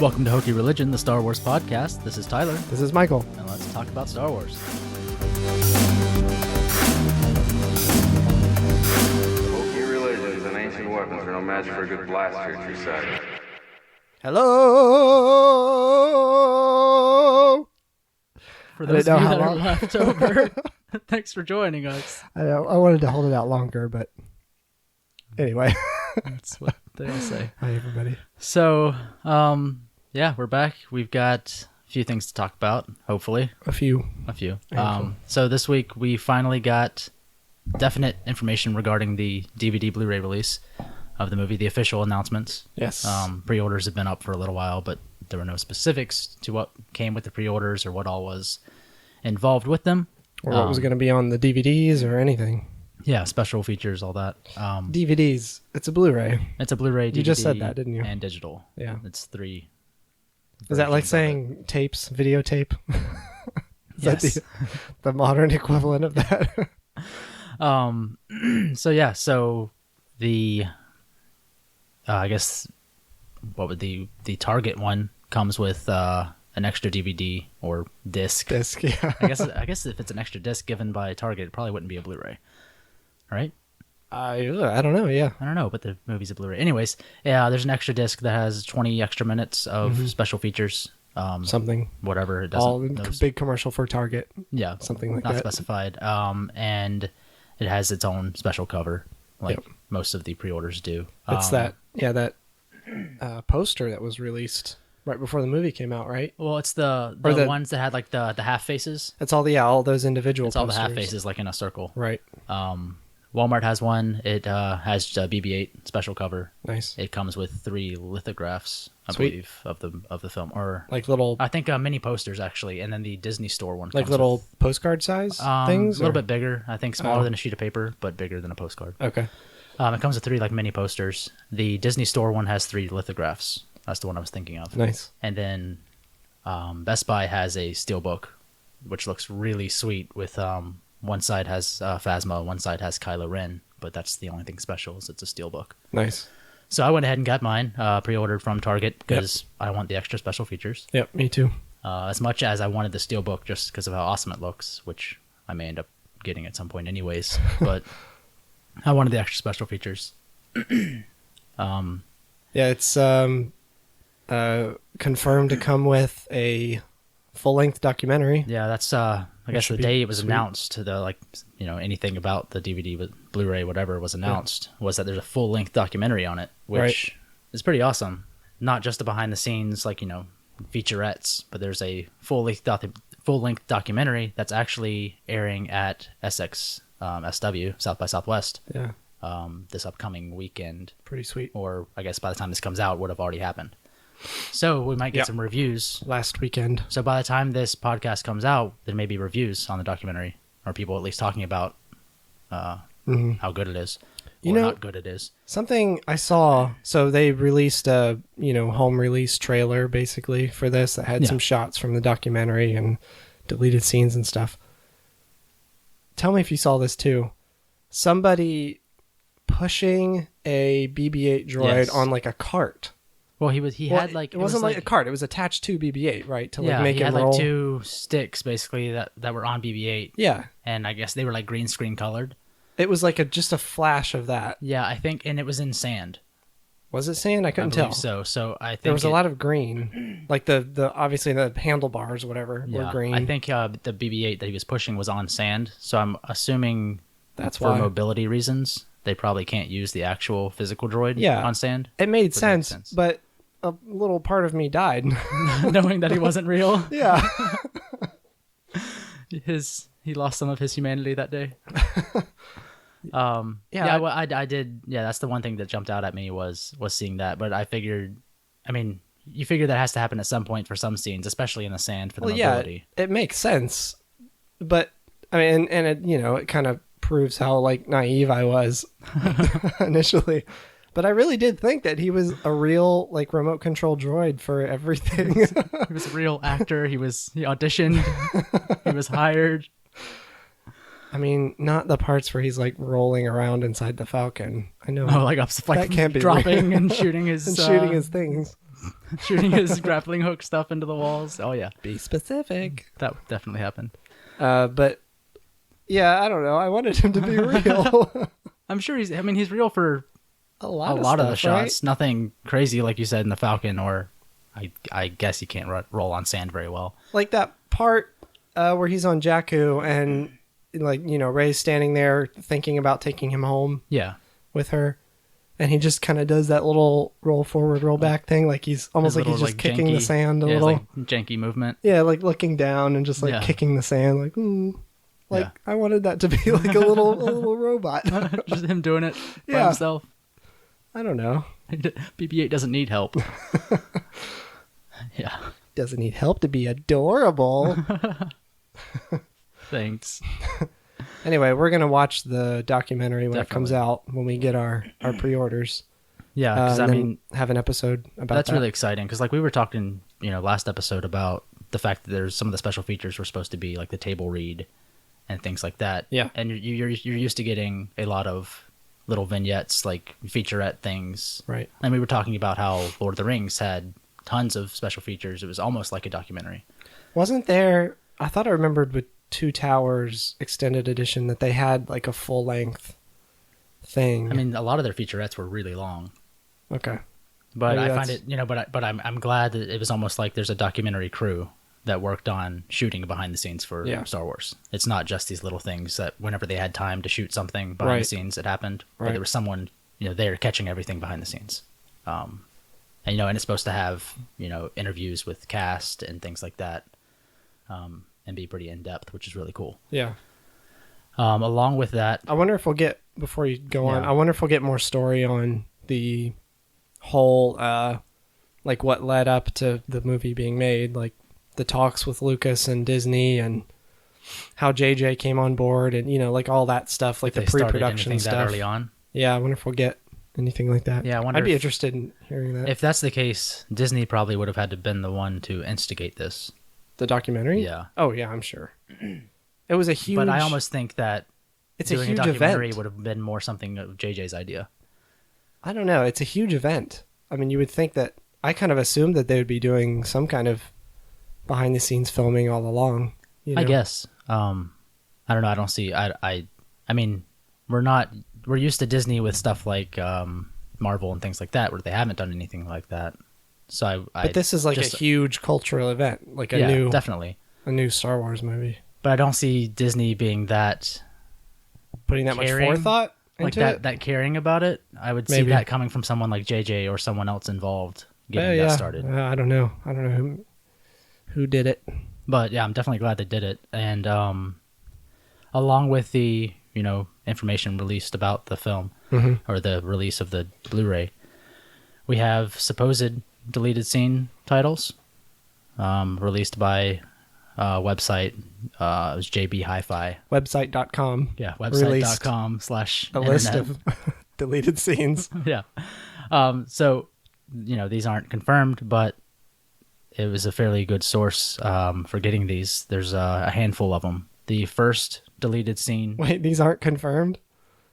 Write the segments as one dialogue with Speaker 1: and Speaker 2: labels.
Speaker 1: Welcome to Hokey Religion, the Star Wars podcast. This is Tyler.
Speaker 2: This is Michael.
Speaker 1: And let's talk about Star Wars.
Speaker 3: Hokey Religion and ancient weapons are no match for a good blast here, true side.
Speaker 2: Hello!
Speaker 1: For those of you that are left over, thanks for joining us.
Speaker 2: I wanted to hold it out longer, but anyway.
Speaker 1: That's what they all say.
Speaker 2: Hi, everybody.
Speaker 1: So, yeah, we're back. We've got a few things to talk about, hopefully.
Speaker 2: A few.
Speaker 1: So this week we finally got definite information regarding the DVD Blu-ray release of the movie, the official announcements.
Speaker 2: Yes.
Speaker 1: Pre-orders have been up for a little while, but there were no specifics to what came with the pre-orders or what all was involved with them.
Speaker 2: Or what was going to be on the DVDs or anything.
Speaker 1: Yeah, special features, all that.
Speaker 2: DVDs. It's a Blu-ray.
Speaker 1: It's a Blu-ray, DVD.
Speaker 2: You just said that, didn't you?
Speaker 1: And digital.
Speaker 2: Yeah.
Speaker 1: It's three.
Speaker 2: Is that like saying tapes, videotape? Is
Speaker 1: Yes.
Speaker 2: that the modern equivalent of that?
Speaker 1: So the I guess what would the Target one comes with an extra DVD or disc.
Speaker 2: Disc, yeah.
Speaker 1: I guess if it's an extra disc given by Target, it probably wouldn't be a Blu-ray. Right?
Speaker 2: I don't know, yeah.
Speaker 1: I don't know, but the movie's a Blu-ray. Anyways, yeah, there's an extra disc that has 20 extra minutes of special features.
Speaker 2: Something.
Speaker 1: Whatever. It
Speaker 2: All
Speaker 1: doesn't.
Speaker 2: big commercial for Target.
Speaker 1: Yeah.
Speaker 2: Something like
Speaker 1: not
Speaker 2: that.
Speaker 1: specified. And it has its own special cover, like most of the pre-orders do.
Speaker 2: It's that poster that was released right before the movie came out, right?
Speaker 1: Well, it's the ones that had like the half faces.
Speaker 2: It's all those individual
Speaker 1: It's all
Speaker 2: posters.
Speaker 1: the half faces like in a circle.
Speaker 2: Right.
Speaker 1: Walmart has one. It has a BB-8 special cover.
Speaker 2: Nice.
Speaker 1: It comes with 3 lithographs, I
Speaker 2: Sweet.
Speaker 1: believe, of the film, or
Speaker 2: Like little,
Speaker 1: I think mini posters actually, and then the Disney Store one.
Speaker 2: like
Speaker 1: comes
Speaker 2: little
Speaker 1: with,
Speaker 2: postcard size things?
Speaker 1: a little
Speaker 2: or-
Speaker 1: bit bigger. I think smaller than a sheet of paper, but bigger than a postcard.
Speaker 2: Okay.
Speaker 1: It comes with 3 like mini posters. The Disney Store one has 3 lithographs. That's the one I was thinking of.
Speaker 2: Nice.
Speaker 1: And then Best Buy has a steelbook, which looks really sweet. With one side has Phasma, one side has Kylo Ren, but that's the only thing special is it's a steelbook.
Speaker 2: Nice.
Speaker 1: So I went ahead and got mine pre-ordered from Target because I want the extra special features.
Speaker 2: Yep, me too.
Speaker 1: As much as I wanted the steelbook just because of how awesome it looks, which I may end up getting at some point anyways. But I wanted the extra special features.
Speaker 2: Yeah, it's confirmed to come with a full-length documentary.
Speaker 1: Yeah, that's I guess the
Speaker 2: should be
Speaker 1: day it was
Speaker 2: sweet.
Speaker 1: announced, anything about the DVD, Blu-ray, whatever was announced, was that there's a full-length documentary on it, which is pretty awesome. Not just the behind-the-scenes, featurettes, but there's a full-length documentary that's actually airing at SW, South by Southwest,
Speaker 2: Yeah,
Speaker 1: this upcoming weekend,
Speaker 2: pretty sweet.
Speaker 1: or I guess by the time this comes out, would have already happened. So we might get some reviews.
Speaker 2: Last weekend.
Speaker 1: So by the time this podcast comes out, there may be reviews on the documentary, or people at least talking about how good it is, or not good it is.
Speaker 2: Something I saw, so they released a, home release trailer basically for this that had some shots from the documentary and deleted scenes and stuff. Tell me if you saw this too. Somebody pushing a BB-8 droid on like a cart.
Speaker 1: Well, he had like
Speaker 2: it wasn't like a cart. It was attached to BB-8, right? To make
Speaker 1: he
Speaker 2: it
Speaker 1: had
Speaker 2: roll.
Speaker 1: like 2 sticks basically that were on BB-8.
Speaker 2: Yeah,
Speaker 1: and I guess they were like green screen colored.
Speaker 2: it was like just a flash of that.
Speaker 1: Yeah, I think, and it was in sand.
Speaker 2: Was it sand? I couldn't tell.
Speaker 1: So I think
Speaker 2: There was a lot of green, like the obviously the handlebars, whatever, were green.
Speaker 1: I think the BB-8 that he was pushing was on sand. So I'm assuming
Speaker 2: That's
Speaker 1: for
Speaker 2: why.
Speaker 1: mobility reasons they probably can't use the actual physical droid on sand.
Speaker 2: It made
Speaker 1: Would make
Speaker 2: sense,
Speaker 1: sense.
Speaker 2: but a little part of me died.
Speaker 1: Knowing that he wasn't real.
Speaker 2: Yeah.
Speaker 1: He lost some of his humanity that day. I did. Yeah, that's the one thing that jumped out at me was seeing that. But I figured, you figure that has to happen at some point for some scenes, especially in the sand for the mobility.
Speaker 2: Yeah, it makes sense. But and it it kind of proves how naive I was initially. But I really did think that he was a real remote control droid for everything.
Speaker 1: He was a real actor. He auditioned. He was hired.
Speaker 2: Not the parts where he's rolling around inside the Falcon. I know.
Speaker 1: Oh, that can't be dropping
Speaker 2: real.
Speaker 1: and shooting his
Speaker 2: and shooting his things.
Speaker 1: shooting his grappling hook stuff into the walls. Oh yeah,
Speaker 2: Be specific.
Speaker 1: that definitely happened.
Speaker 2: But yeah, I don't know. I wanted him to be real.
Speaker 1: I'm sure he's real for
Speaker 2: a
Speaker 1: a
Speaker 2: lot
Speaker 1: lot of the
Speaker 2: stuff,
Speaker 1: shots.
Speaker 2: right?
Speaker 1: Nothing crazy like you said in the Falcon, or I guess he can't roll on sand very well.
Speaker 2: Like that part where he's on Jakku and like, you know, Rey's standing there thinking about taking him home
Speaker 1: Yeah,
Speaker 2: with her. And he just kind of does that little roll forward, roll back thing. Like he's almost
Speaker 1: his
Speaker 2: like he's
Speaker 1: little,
Speaker 2: just kicking the
Speaker 1: janky-
Speaker 2: sand a
Speaker 1: yeah,
Speaker 2: little.
Speaker 1: like janky movement.
Speaker 2: Yeah, like looking down and just like
Speaker 1: Yeah.
Speaker 2: kicking the sand. Like, like
Speaker 1: Yeah.
Speaker 2: I wanted that to be like a little robot.
Speaker 1: Just him doing it by
Speaker 2: Yeah.
Speaker 1: himself.
Speaker 2: I don't know.
Speaker 1: BB-8 doesn't need help. Yeah,
Speaker 2: Doesn't need help to be adorable.
Speaker 1: thanks.
Speaker 2: Anyway, we're going to watch the documentary when it comes
Speaker 1: Definitely.
Speaker 2: out, when we get our pre-orders.
Speaker 1: Yeah, because
Speaker 2: and
Speaker 1: I
Speaker 2: then
Speaker 1: mean,
Speaker 2: have an episode about
Speaker 1: that's
Speaker 2: that.
Speaker 1: really exciting. Because like we were talking, last episode about the fact that there's some of the special features were supposed to be like the table read and things like that.
Speaker 2: Yeah.
Speaker 1: and you're used to getting a lot of little vignettes, like featurette things.
Speaker 2: Right.
Speaker 1: And we were talking about how Lord of the Rings had tons of special features. It was almost like a documentary.
Speaker 2: Wasn't there, I thought I remembered with Two Towers Extended Edition that they had like a full-length thing.
Speaker 1: I mean, a lot of their featurettes were really long.
Speaker 2: Okay.
Speaker 1: But
Speaker 2: Maybe
Speaker 1: I find
Speaker 2: that's-
Speaker 1: it, but I'm glad that it was almost like there's a documentary crew that worked on shooting behind the scenes for
Speaker 2: Yeah.
Speaker 1: Star Wars. It's not just these little things that whenever they had time to shoot something behind the
Speaker 2: Right.
Speaker 1: scenes, it happened. But
Speaker 2: Right.
Speaker 1: there was someone, there catching everything behind the scenes. And it's supposed to have, interviews with cast and things like that, and be pretty in depth, which is really cool.
Speaker 2: Yeah.
Speaker 1: Along with that,
Speaker 2: I wonder if we'll get, before you go on,
Speaker 1: Yeah.
Speaker 2: I wonder if we'll get more story on the whole, like what led up to the movie being made, like the talks with Lucas and Disney and how JJ came on board and, like all that stuff, like
Speaker 1: if
Speaker 2: the
Speaker 1: they started
Speaker 2: pre-production
Speaker 1: anything that
Speaker 2: stuff.
Speaker 1: early on.
Speaker 2: Yeah, I wonder if we'll get anything like that.
Speaker 1: Yeah, I wonder
Speaker 2: I'd be
Speaker 1: if-
Speaker 2: interested in hearing that.
Speaker 1: If that's the case, Disney probably would have had to been the one to instigate this.
Speaker 2: The documentary?
Speaker 1: Yeah.
Speaker 2: Oh, yeah, I'm sure. It was a huge...
Speaker 1: But I almost think that
Speaker 2: it's a
Speaker 1: doing
Speaker 2: huge
Speaker 1: documentary
Speaker 2: event.
Speaker 1: would have been more something of JJ's idea.
Speaker 2: I don't know. It's a huge event. I mean, you would think that... I kind of assumed that they would be doing some kind of behind-the-scenes filming all along. You know?
Speaker 1: I guess. I don't know. I don't see. I mean, we're used to Disney with stuff like Marvel and things like that, where they haven't done anything like that. So
Speaker 2: But this is like a huge cultural event, like a
Speaker 1: definitely.
Speaker 2: new Star Wars movie.
Speaker 1: But I don't see Disney being that
Speaker 2: Putting that
Speaker 1: caring,
Speaker 2: much forethought
Speaker 1: like
Speaker 2: into it.
Speaker 1: that caring about it. I would see
Speaker 2: Maybe.
Speaker 1: that coming from someone like JJ or someone else involved getting
Speaker 2: Yeah.
Speaker 1: that started.
Speaker 2: I don't know. I don't know who did it.
Speaker 1: But yeah, I'm definitely glad they did it. And along with the information released about the film or the release of the Blu-ray, we have supposed deleted scene titles released by website. It was JB Hi-Fi.
Speaker 2: Website.com.
Speaker 1: Yeah,
Speaker 2: Released
Speaker 1: website.com/internet.
Speaker 2: a list of deleted scenes.
Speaker 1: Yeah. So these aren't confirmed, but it was a fairly good source for getting these. There's a handful of them. The first deleted scene.
Speaker 2: Wait, these aren't confirmed?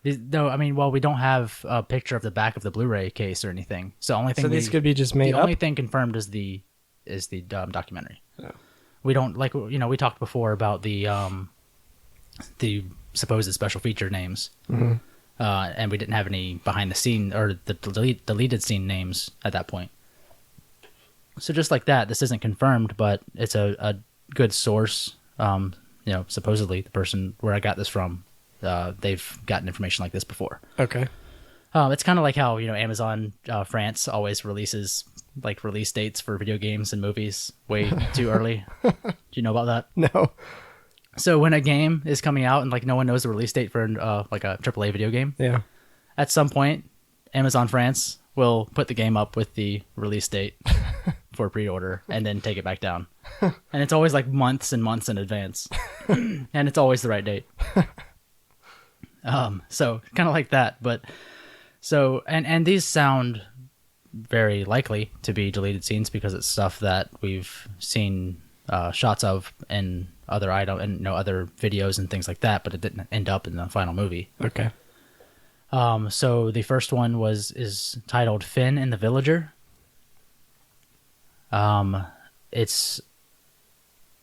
Speaker 1: No, I mean, we don't have a picture of the back of the Blu-ray case or anything. So only thing
Speaker 2: So these could be just made
Speaker 1: the
Speaker 2: up?
Speaker 1: only thing confirmed is the documentary.
Speaker 2: Oh.
Speaker 1: We don't we talked before about the supposed special feature names, and we didn't have any behind the scene or the deleted scene names at that point. So just like that, this isn't confirmed, but it's a good source. Supposedly the person where I got this from, they've gotten information like this before.
Speaker 2: Okay.
Speaker 1: It's kind of like how Amazon France always releases like release dates for video games and movies way too early. Do you know about that?
Speaker 2: No.
Speaker 1: So when a game is coming out and like no one knows the release date for like a AAA video game,
Speaker 2: Yeah.
Speaker 1: at some point Amazon France will put the game up with the release date for pre-order and then take it back down. And it's always like months and months in advance. And it's always the right date. So kind of like that, but so and these sound very likely to be deleted scenes because it's stuff that we've seen shots of in other other videos and things like that, but it didn't end up in the final movie.
Speaker 2: Okay.
Speaker 1: So the first one is titled Finn and the Villager. It's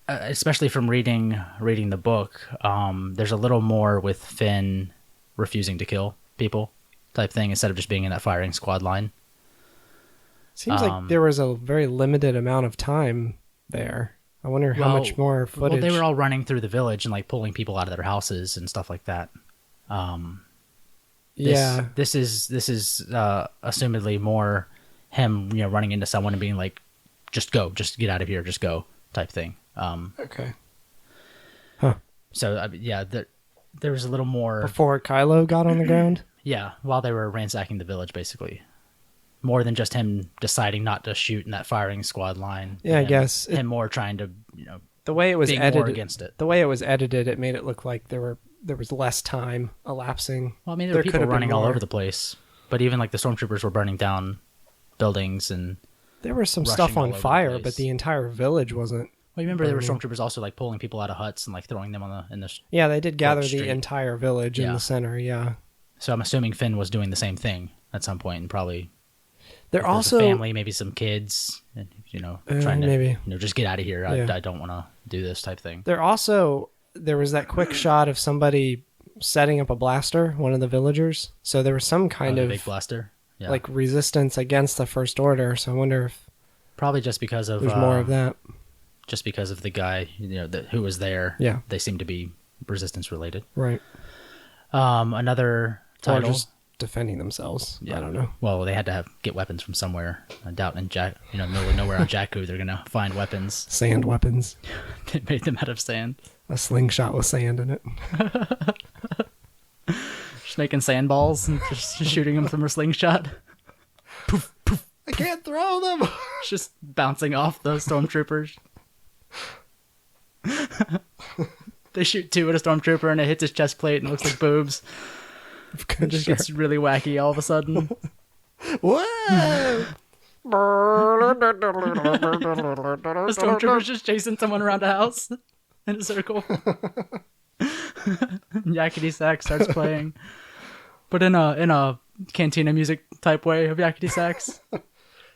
Speaker 1: especially from reading the book. There's a little more with Finn refusing to kill people type thing instead of just being in that firing squad line.
Speaker 2: Seems like there was a very limited amount of time there. I wonder how much more footage.
Speaker 1: Well, they were all running through the village and like pulling people out of their houses and stuff like that. This is assumedly more him, running into someone and being like, just go, just get out of here, just go type thing.
Speaker 2: Okay. Huh.
Speaker 1: So there was a little more
Speaker 2: before Kylo got on the ground.
Speaker 1: Yeah, while they were ransacking the village, basically. More than just him deciding not to shoot in that firing squad line.
Speaker 2: Yeah, I guess
Speaker 1: him more trying to,
Speaker 2: the way it was edited,
Speaker 1: more against it.
Speaker 2: The way it was edited, it made it look like there was less time elapsing.
Speaker 1: Well, I mean, there were people running all over the place, but even like the stormtroopers were burning down buildings and
Speaker 2: there was some stuff on fire, but the entire village wasn't.
Speaker 1: Well, you remember there were stormtroopers also like pulling people out of huts and like throwing them in the.
Speaker 2: Yeah, they did gather the entire village in the center. Yeah.
Speaker 1: So I'm assuming Finn was doing the same thing at some point, and probably.
Speaker 2: They're also
Speaker 1: a family, maybe some kids, trying to
Speaker 2: maybe
Speaker 1: just get out of here. I don't want to do this type thing.
Speaker 2: There was that quick shot of somebody setting up a blaster, one of the villagers. So there was some kind of
Speaker 1: big blaster,
Speaker 2: like resistance against the First Order. So I wonder if
Speaker 1: probably just because of
Speaker 2: there's more of that.
Speaker 1: Just because of the guy, who was there.
Speaker 2: Yeah,
Speaker 1: they seem to be resistance related.
Speaker 2: Right.
Speaker 1: Another title.
Speaker 2: Or just defending themselves. Yeah. I don't know.
Speaker 1: Well, they had to get weapons from somewhere. I doubt in middle of nowhere on Jakku they're gonna find weapons.
Speaker 2: Sand weapons.
Speaker 1: They made them out of sand.
Speaker 2: A slingshot with sand in it.
Speaker 1: Just making sandballs and just shooting them from a slingshot. Poof, poof.
Speaker 2: I can't throw them.
Speaker 1: Just bouncing off those stormtroopers. They shoot two at a stormtrooper and it hits his chest plate and it looks like boobs. It just gets really wacky all of a sudden.
Speaker 2: Whoa!
Speaker 1: The stormtrooper's just chasing someone around a house in a circle. Yakety Sax starts playing, but in a cantina music type way of Yakety Sax.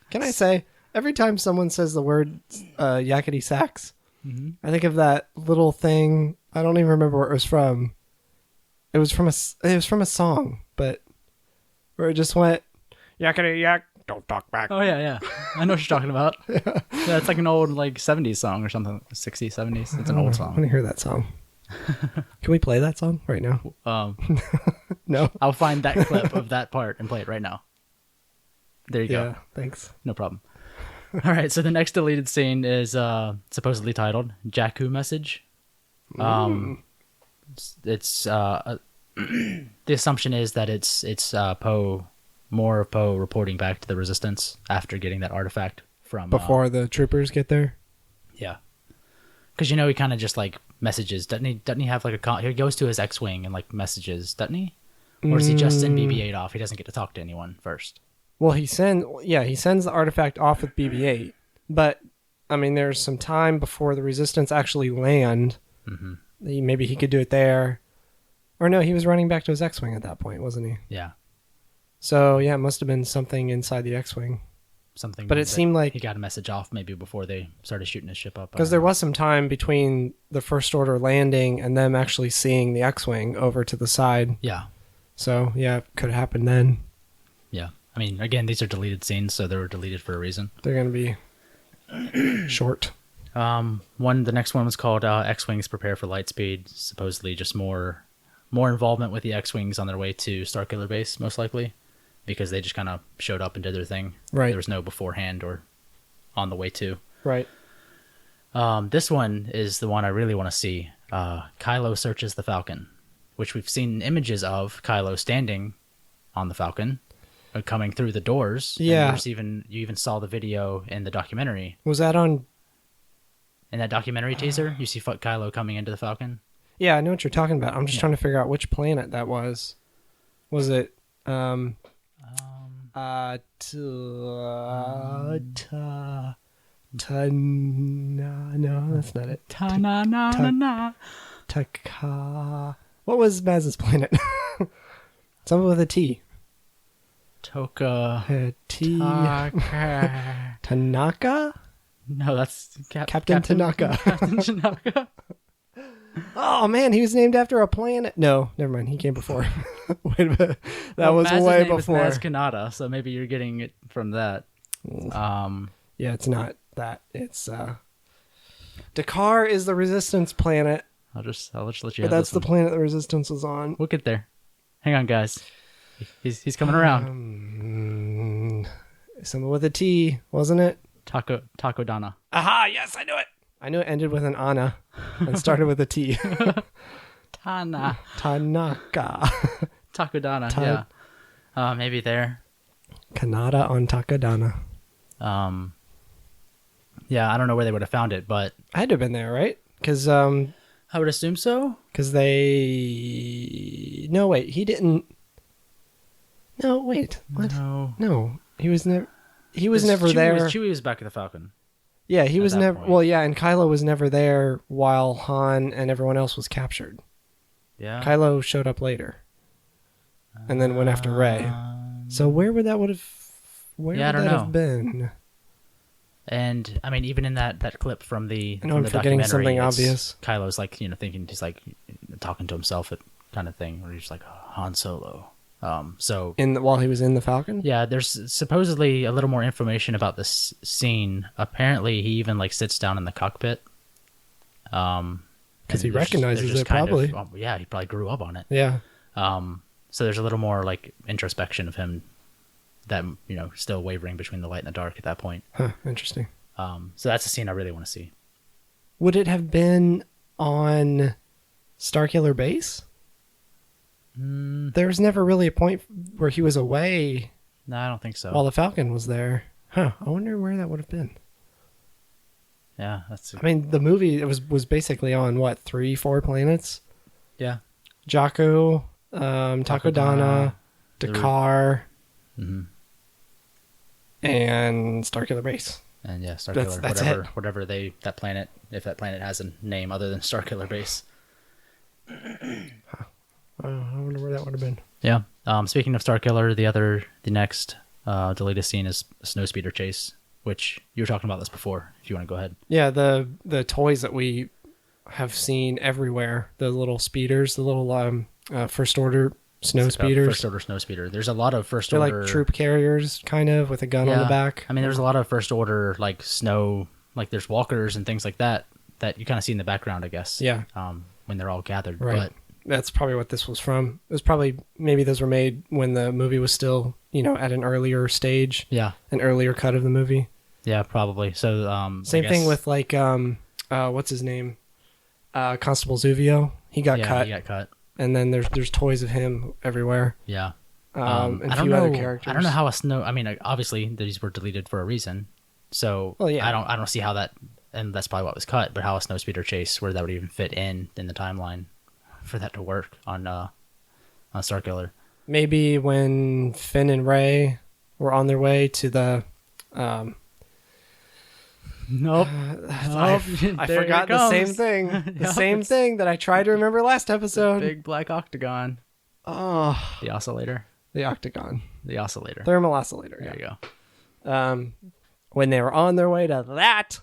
Speaker 2: Can I say, every time someone says the word Yakety Sax, I think of that little thing. I don't even remember where it was from. It was from a song, but where it just went yakety yak, don't talk back.
Speaker 1: Oh yeah. I know what you're talking about. Yeah, it's like an old 70s song or something, 60s, 70s. It's an old song.
Speaker 2: I want to hear that song. Can we play that song right now? No.
Speaker 1: I'll find that clip of that part and play it right now. There you go.
Speaker 2: Yeah, thanks.
Speaker 1: No problem. All right, so the next deleted scene is supposedly titled Jakku Message. It's the assumption is that it's Poe, more of Poe reporting back to the Resistance after getting that artifact from
Speaker 2: before the troopers get there.
Speaker 1: Yeah, because he kind of just like messages, doesn't he have like he goes to his X-wing and like messages, doesn't he? Or does he just send BB-8 off? He doesn't get to talk to anyone first.
Speaker 2: Well, he sends the artifact off with BB-8, but I mean, there's some time before the Resistance actually land. Mm-hmm. Maybe he could do it there. Or no, he was running back to his X-Wing at that point, wasn't he?
Speaker 1: Yeah.
Speaker 2: So, yeah, it must have been something inside the X-Wing.
Speaker 1: Something.
Speaker 2: But it seemed like
Speaker 1: he got a message off maybe before they started shooting his ship up.
Speaker 2: Because there was some time between the First Order landing and them actually seeing the X-Wing over to the side.
Speaker 1: Yeah.
Speaker 2: So, yeah, it could have happened then.
Speaker 1: Yeah. I mean, again, these are deleted scenes, so they were deleted for a reason.
Speaker 2: They're going to be short.
Speaker 1: The next one was called X-Wings Prepare for Lightspeed. Supposedly just more involvement with the X-Wings on their way to Starkiller Base, most likely, because they just kind of showed up and did their thing.
Speaker 2: Right.
Speaker 1: There was no beforehand or on the way to.
Speaker 2: Right.
Speaker 1: This one is the one I really want to see. Kylo searches the Falcon, which we've seen images of Kylo standing on the Falcon, coming through the doors.
Speaker 2: Yeah.
Speaker 1: And you even saw the video in the documentary.
Speaker 2: Was that on?
Speaker 1: In that documentary teaser, you see Kylo coming into the Falcon.
Speaker 2: Yeah, I know what you're talking about. I'm just trying to figure out which planet that was. Was it no, that's not it. What was Maz's planet? Something with a T.
Speaker 1: Toka.
Speaker 2: Tanaka?
Speaker 1: No, that's
Speaker 2: Captain Tanaka.
Speaker 1: Captain Tanaka.
Speaker 2: Oh man, he was named after a planet. No, never mind. He came before. Wait a minute. That was
Speaker 1: Maz's
Speaker 2: way
Speaker 1: name
Speaker 2: before.
Speaker 1: is Maz Kanata, so maybe you're getting it from that.
Speaker 2: Yeah, it's not that. It's Dakar is the Resistance planet.
Speaker 1: I'll just let you
Speaker 2: But
Speaker 1: have
Speaker 2: that's
Speaker 1: this
Speaker 2: the
Speaker 1: one.
Speaker 2: planet the Resistance was on.
Speaker 1: We'll get there. Hang on, guys. He's coming around.
Speaker 2: Something with a T, wasn't it?
Speaker 1: Takodana.
Speaker 2: Aha! Yes, I knew it. I knew it ended with an Ana and started with a T.
Speaker 1: Tanaka.
Speaker 2: Takodana.
Speaker 1: Yeah. Maybe there.
Speaker 2: Kanata on Takodana.
Speaker 1: Yeah, I don't know where they would have found it, but
Speaker 2: I had to have been there, right? Because
Speaker 1: I would assume so.
Speaker 2: they. No, wait. He didn't. No, wait. What? No, he was never. He was never there.
Speaker 1: Chewie was back at the Falcon.
Speaker 2: Yeah, he was
Speaker 1: that
Speaker 2: never.
Speaker 1: point.
Speaker 2: Well, yeah, and Kylo was never there while Han and everyone else was captured.
Speaker 1: Yeah.
Speaker 2: Kylo showed up later, and then went after Rey. So where would that
Speaker 1: I don't know.
Speaker 2: have been?
Speaker 1: And I mean, even in that clip from the
Speaker 2: I know
Speaker 1: from
Speaker 2: I'm
Speaker 1: the
Speaker 2: forgetting
Speaker 1: documentary,
Speaker 2: something
Speaker 1: it's-
Speaker 2: obvious.
Speaker 1: Kylo's like thinking he's like talking to himself, kind of thing, where he's like Han Solo. So
Speaker 2: While he was in the Falcon.
Speaker 1: yeah, there's supposedly a little more information about this scene. Apparently, he even like sits down in the cockpit.
Speaker 2: Because
Speaker 1: and
Speaker 2: he
Speaker 1: there's
Speaker 2: recognizes
Speaker 1: just
Speaker 2: it,
Speaker 1: kind of-
Speaker 2: probably.
Speaker 1: yeah, he probably grew up on it.
Speaker 2: Yeah.
Speaker 1: So there's a little more like introspection of him that still wavering between the light and the dark at that point.
Speaker 2: Huh. Interesting.
Speaker 1: So that's a scene I really want to see.
Speaker 2: Would it have been on Starkiller Base? There was never really a point where he was away
Speaker 1: No, I don't think so.
Speaker 2: while the Falcon was there. Huh. I wonder where that would have been.
Speaker 1: Yeah, that's.
Speaker 2: I mean, the movie was basically on what 3-4 planets?
Speaker 1: Yeah.
Speaker 2: Jakku, Takodana, Dakar,
Speaker 1: Mhm.
Speaker 2: and Starkiller Base.
Speaker 1: And yeah, Starkiller,
Speaker 2: That's
Speaker 1: whatever that planet, if that planet has a name other than Starkiller Base.
Speaker 2: I wonder where that would have been.
Speaker 1: Yeah. Speaking of Starkiller, the next deleted scene is a snowspeeder chase, which you were talking about this before. If you want to go ahead.
Speaker 2: Yeah, the toys that we have seen everywhere, the little speeders, the little first order snow speeders.
Speaker 1: First order snowspeeder. There's a lot of first
Speaker 2: They're
Speaker 1: order.
Speaker 2: like troop carriers, kind of, with a gun on the back.
Speaker 1: I mean, there's a lot of first order like snow, like there's walkers and things like that you kind of see in the background, I guess.
Speaker 2: Yeah.
Speaker 1: When they're all gathered.
Speaker 2: Right.
Speaker 1: But
Speaker 2: that's probably what this was from. It was probably, maybe those were made when the movie was still, at an earlier stage.
Speaker 1: yeah.
Speaker 2: An earlier cut of the movie.
Speaker 1: Yeah, probably. So
Speaker 2: Same thing with like what's his name? Constable Zuvio. He got cut.
Speaker 1: He got cut.
Speaker 2: And then there's toys of him everywhere.
Speaker 1: Yeah.
Speaker 2: And
Speaker 1: I
Speaker 2: a
Speaker 1: don't
Speaker 2: few
Speaker 1: know.
Speaker 2: other characters.
Speaker 1: I don't know how a snow. I mean, obviously these were deleted for a reason. So
Speaker 2: Well, yeah.
Speaker 1: I don't see how that, and that's probably what was cut. But how a snowspeeder chase, where that would even fit in the timeline, for that to work on Starkiller.
Speaker 2: Maybe when Finn and Rey were on their way to the
Speaker 1: Nope.
Speaker 2: I forgot the same thing. The same thing that I tried to remember last episode.
Speaker 1: Big black octagon.
Speaker 2: Oh,
Speaker 1: The oscillator.
Speaker 2: the octagon.
Speaker 1: The oscillator.
Speaker 2: Thermal oscillator.
Speaker 1: There you go.
Speaker 2: When they were on their way to that,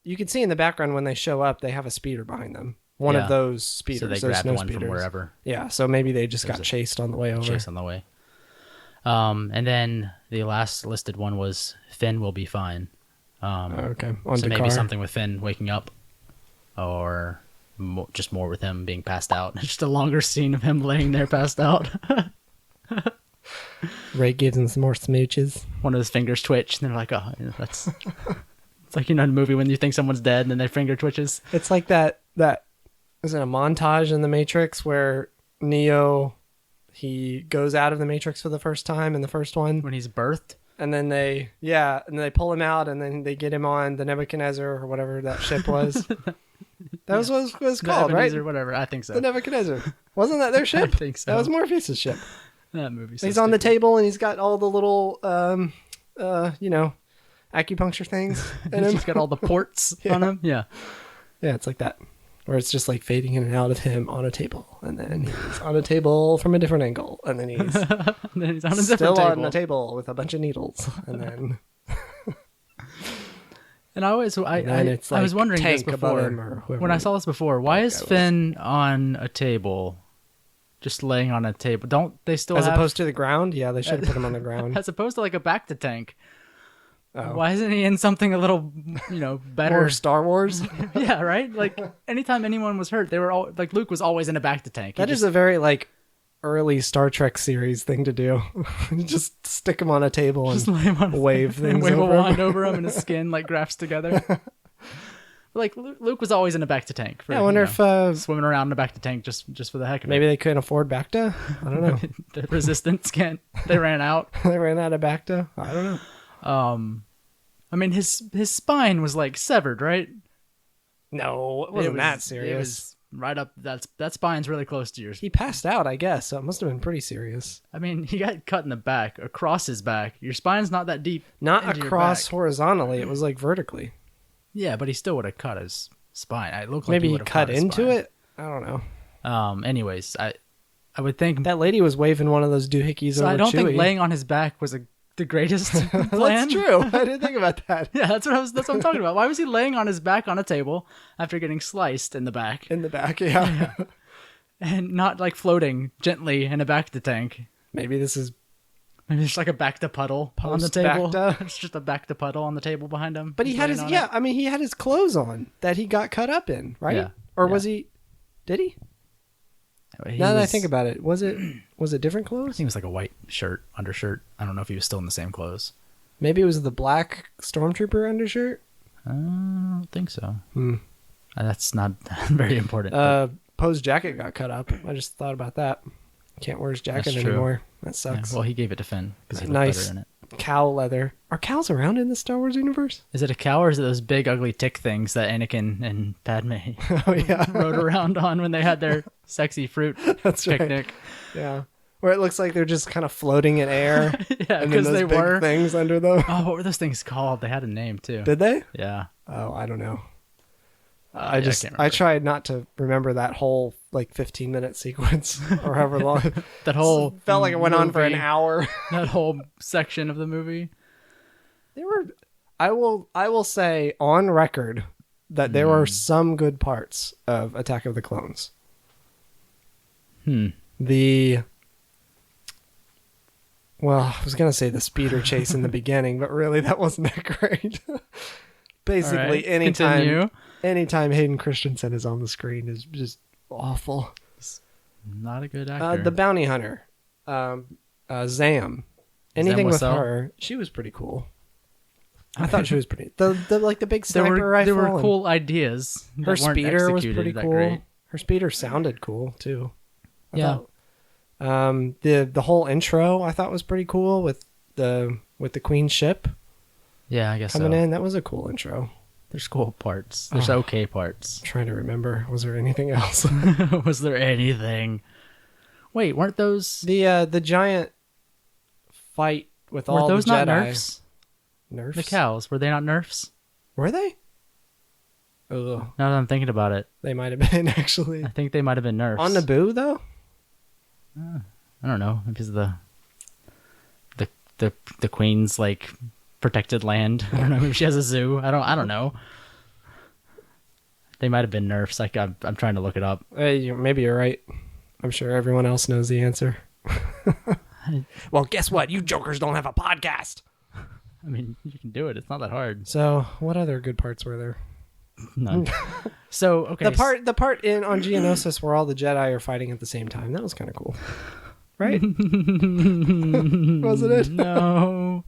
Speaker 2: you can see in the background when they show up, they have a speeder behind them. One of those speeders.
Speaker 1: So they
Speaker 2: those
Speaker 1: grabbed
Speaker 2: snow
Speaker 1: one
Speaker 2: speeders.
Speaker 1: from wherever.
Speaker 2: Yeah, so maybe they just got
Speaker 1: a
Speaker 2: chased on the way over.
Speaker 1: Chase on the way. And then the last listed one was Finn will be fine.
Speaker 2: Okay. On
Speaker 1: So maybe
Speaker 2: Dakar.
Speaker 1: something with Finn waking up, or just more with him being passed out. Just a longer scene of him laying there passed out.
Speaker 2: Ray gives him some more smooches.
Speaker 1: One of his fingers twitch, and they're like, "Oh, that's." It's like in a movie when you think someone's dead, and then their finger twitches.
Speaker 2: It's like that is it a montage in the Matrix where Neo, he goes out of the Matrix for the first time in the first one,
Speaker 1: When he's birthed.
Speaker 2: and then they pull him out, and then they get him on the Nebuchadnezzar or whatever that ship was. That was what it was called, right?
Speaker 1: Or whatever. I think so.
Speaker 2: The Nebuchadnezzar. Wasn't that their ship?
Speaker 1: I think so.
Speaker 2: That was Morpheus' ship.
Speaker 1: That movie.
Speaker 2: He's on the table and he's got all the little acupuncture things in him.
Speaker 1: He's got all the ports on him. Yeah.
Speaker 2: Yeah, it's like that. Where it's just like fading in and out of him on a table. And then he's on a table from a different angle. And then he's
Speaker 1: And then he's on a
Speaker 2: still
Speaker 1: different
Speaker 2: on
Speaker 1: table.
Speaker 2: a table with a bunch of needles. And then
Speaker 1: And I always,
Speaker 2: it's
Speaker 1: I was
Speaker 2: like
Speaker 1: wondering this
Speaker 2: Tank above
Speaker 1: before.
Speaker 2: him or whoever
Speaker 1: When I saw this before, why is
Speaker 2: guy was.
Speaker 1: Finn on a table, just laying on a table? Don't they still
Speaker 2: As
Speaker 1: have,
Speaker 2: opposed to the ground? Yeah, they should have put him on the ground.
Speaker 1: as opposed to like a back to tank?
Speaker 2: Oh.
Speaker 1: Why isn't he in something a little, better?
Speaker 2: Or Star Wars?
Speaker 1: Yeah, right. Like anytime anyone was hurt, they were all like Luke was always in a back to tank.
Speaker 2: That is a very like early Star Trek series thing to do. Just stick him on a table and
Speaker 1: just lay him on
Speaker 2: wave things
Speaker 1: and wave
Speaker 2: over
Speaker 1: a
Speaker 2: him.
Speaker 1: wand over him, and his skin like grafts together. Like Luke was always in a back to tank. For,
Speaker 2: Yeah, I wonder if
Speaker 1: swimming around in a back to tank just for the heck of
Speaker 2: maybe
Speaker 1: it.
Speaker 2: they couldn't afford Bacta. I don't know.
Speaker 1: The resistance can't. They ran out.
Speaker 2: They ran out of Bacta. I don't know.
Speaker 1: I mean, his spine was like severed, right?
Speaker 2: No, it wasn't that serious.
Speaker 1: It was right up. That spine's really close to yours.
Speaker 2: He passed out, I guess. So it must have been pretty serious.
Speaker 1: I mean, he got cut in the back, across his back. Your spine's not that deep.
Speaker 2: Not
Speaker 1: into your
Speaker 2: across
Speaker 1: back.
Speaker 2: horizontally. It was like vertically.
Speaker 1: Yeah, but he still would have cut his spine. It looked like
Speaker 2: Maybe
Speaker 1: he
Speaker 2: he
Speaker 1: would have
Speaker 2: cut
Speaker 1: his
Speaker 2: into
Speaker 1: spine.
Speaker 2: it. I don't know.
Speaker 1: Anyways, I would think
Speaker 2: That lady was waving one of those doohickeys
Speaker 1: so
Speaker 2: over
Speaker 1: I don't
Speaker 2: Chewie.
Speaker 1: think laying on his back was the greatest plan.
Speaker 2: That's true. I didn't think about that.
Speaker 1: Yeah, that's what I'm talking about. Why was he laying on his back on a table after getting sliced in the back
Speaker 2: In the back, yeah.
Speaker 1: and not like floating gently in a back to tank?
Speaker 2: Maybe this is.
Speaker 1: Maybe it's like a back to puddle on the table.
Speaker 2: Post-Bacta.
Speaker 1: It's just a back to puddle on the table behind him.
Speaker 2: But he
Speaker 1: He's
Speaker 2: had
Speaker 1: laying
Speaker 2: his.
Speaker 1: on
Speaker 2: Yeah,
Speaker 1: it.
Speaker 2: I mean, he had his clothes on that he got cut up in, right?
Speaker 1: Yeah,
Speaker 2: Or
Speaker 1: yeah.
Speaker 2: was he? Did he?
Speaker 1: He
Speaker 2: Now that I
Speaker 1: was-
Speaker 2: think about it, was it different
Speaker 1: I
Speaker 2: clothes?
Speaker 1: think it was like a white shirt, undershirt. I don't know if he was still in the same clothes.
Speaker 2: Maybe it was the black stormtrooper undershirt.
Speaker 1: I don't think so.
Speaker 2: Hmm.
Speaker 1: That's not very important.
Speaker 2: Poe's jacket got cut up. I just thought about that. Can't wear his jacket
Speaker 1: That's true.
Speaker 2: anymore. That
Speaker 1: Yeah,
Speaker 2: sucks.
Speaker 1: well, he gave it to Finn because he looked
Speaker 2: Nice.
Speaker 1: better in it.
Speaker 2: Cow leather. Are cows around in the Star Wars universe?
Speaker 1: Is it a cow or is it those big ugly tick things that Anakin and Padme
Speaker 2: Oh yeah,
Speaker 1: rode around on when they had their sexy fruit
Speaker 2: that's right.
Speaker 1: picnic?
Speaker 2: Yeah, where it looks like they're just kind of floating in air.
Speaker 1: Yeah,
Speaker 2: and then
Speaker 1: because
Speaker 2: those
Speaker 1: they
Speaker 2: big
Speaker 1: were.
Speaker 2: things under them.
Speaker 1: Oh, what were those things called? They had a name too.
Speaker 2: Did they?
Speaker 1: Yeah.
Speaker 2: Oh, I don't know.
Speaker 1: I can't
Speaker 2: I
Speaker 1: remember.
Speaker 2: tried not to remember that whole like 15-minute sequence or however long.
Speaker 1: That whole
Speaker 2: Felt like it went on for an
Speaker 1: movie,
Speaker 2: hour.
Speaker 1: That whole section of the movie.
Speaker 2: There were. I will say on record that there were some good parts of Attack of the Clones. The. Well, I was gonna say the speeder chase in the beginning, but really that wasn't that great. Basically,
Speaker 1: All right, continue.
Speaker 2: anytime Hayden Christensen is on the screen is just awful.
Speaker 1: Not a good actor.
Speaker 2: The bounty hunter, Zam. Anything with
Speaker 1: Wassell?
Speaker 2: her, she was pretty cool. I thought she was pretty. The like the big
Speaker 1: there
Speaker 2: sniper
Speaker 1: were
Speaker 2: rifle.
Speaker 1: there were
Speaker 2: and
Speaker 1: cool ideas.
Speaker 2: Her
Speaker 1: that weren't
Speaker 2: speeder was
Speaker 1: executed
Speaker 2: pretty
Speaker 1: that
Speaker 2: cool.
Speaker 1: great.
Speaker 2: Her speeder sounded cool too. I
Speaker 1: Yeah.
Speaker 2: thought. The whole intro I thought was pretty cool with the Queen's ship
Speaker 1: Yeah, I guess
Speaker 2: coming
Speaker 1: so.
Speaker 2: in. That was a cool intro.
Speaker 1: There's cool parts. There's
Speaker 2: Oh.
Speaker 1: okay parts.
Speaker 2: I'm trying to remember. Was there anything else?
Speaker 1: Was there anything? Wait, weren't those
Speaker 2: the giant fight with
Speaker 1: were
Speaker 2: all
Speaker 1: those
Speaker 2: the
Speaker 1: not
Speaker 2: Jedi.
Speaker 1: nerfs?
Speaker 2: Nerfs?
Speaker 1: The cows, were they not nerfs?
Speaker 2: Were they? Oh,
Speaker 1: Now that I'm thinking about it,
Speaker 2: they might have been actually.
Speaker 1: I think they might have been nerfs.
Speaker 2: On Naboo though?
Speaker 1: I don't know, because of the queen's like protected land. I don't know. Maybe she has a zoo. I don't know. They might have been nerfs. Like I'm trying to look it up.
Speaker 2: Maybe you're right. I'm sure everyone else knows the answer. Well, guess what? You jokers don't have a podcast.
Speaker 1: I mean, you can do it. It's not that hard.
Speaker 2: So, what other good parts were there?
Speaker 1: None. So okay.
Speaker 2: The part in on Geonosis where all the Jedi are fighting at the same time. That was kind of cool, right? Wasn't it?
Speaker 1: No.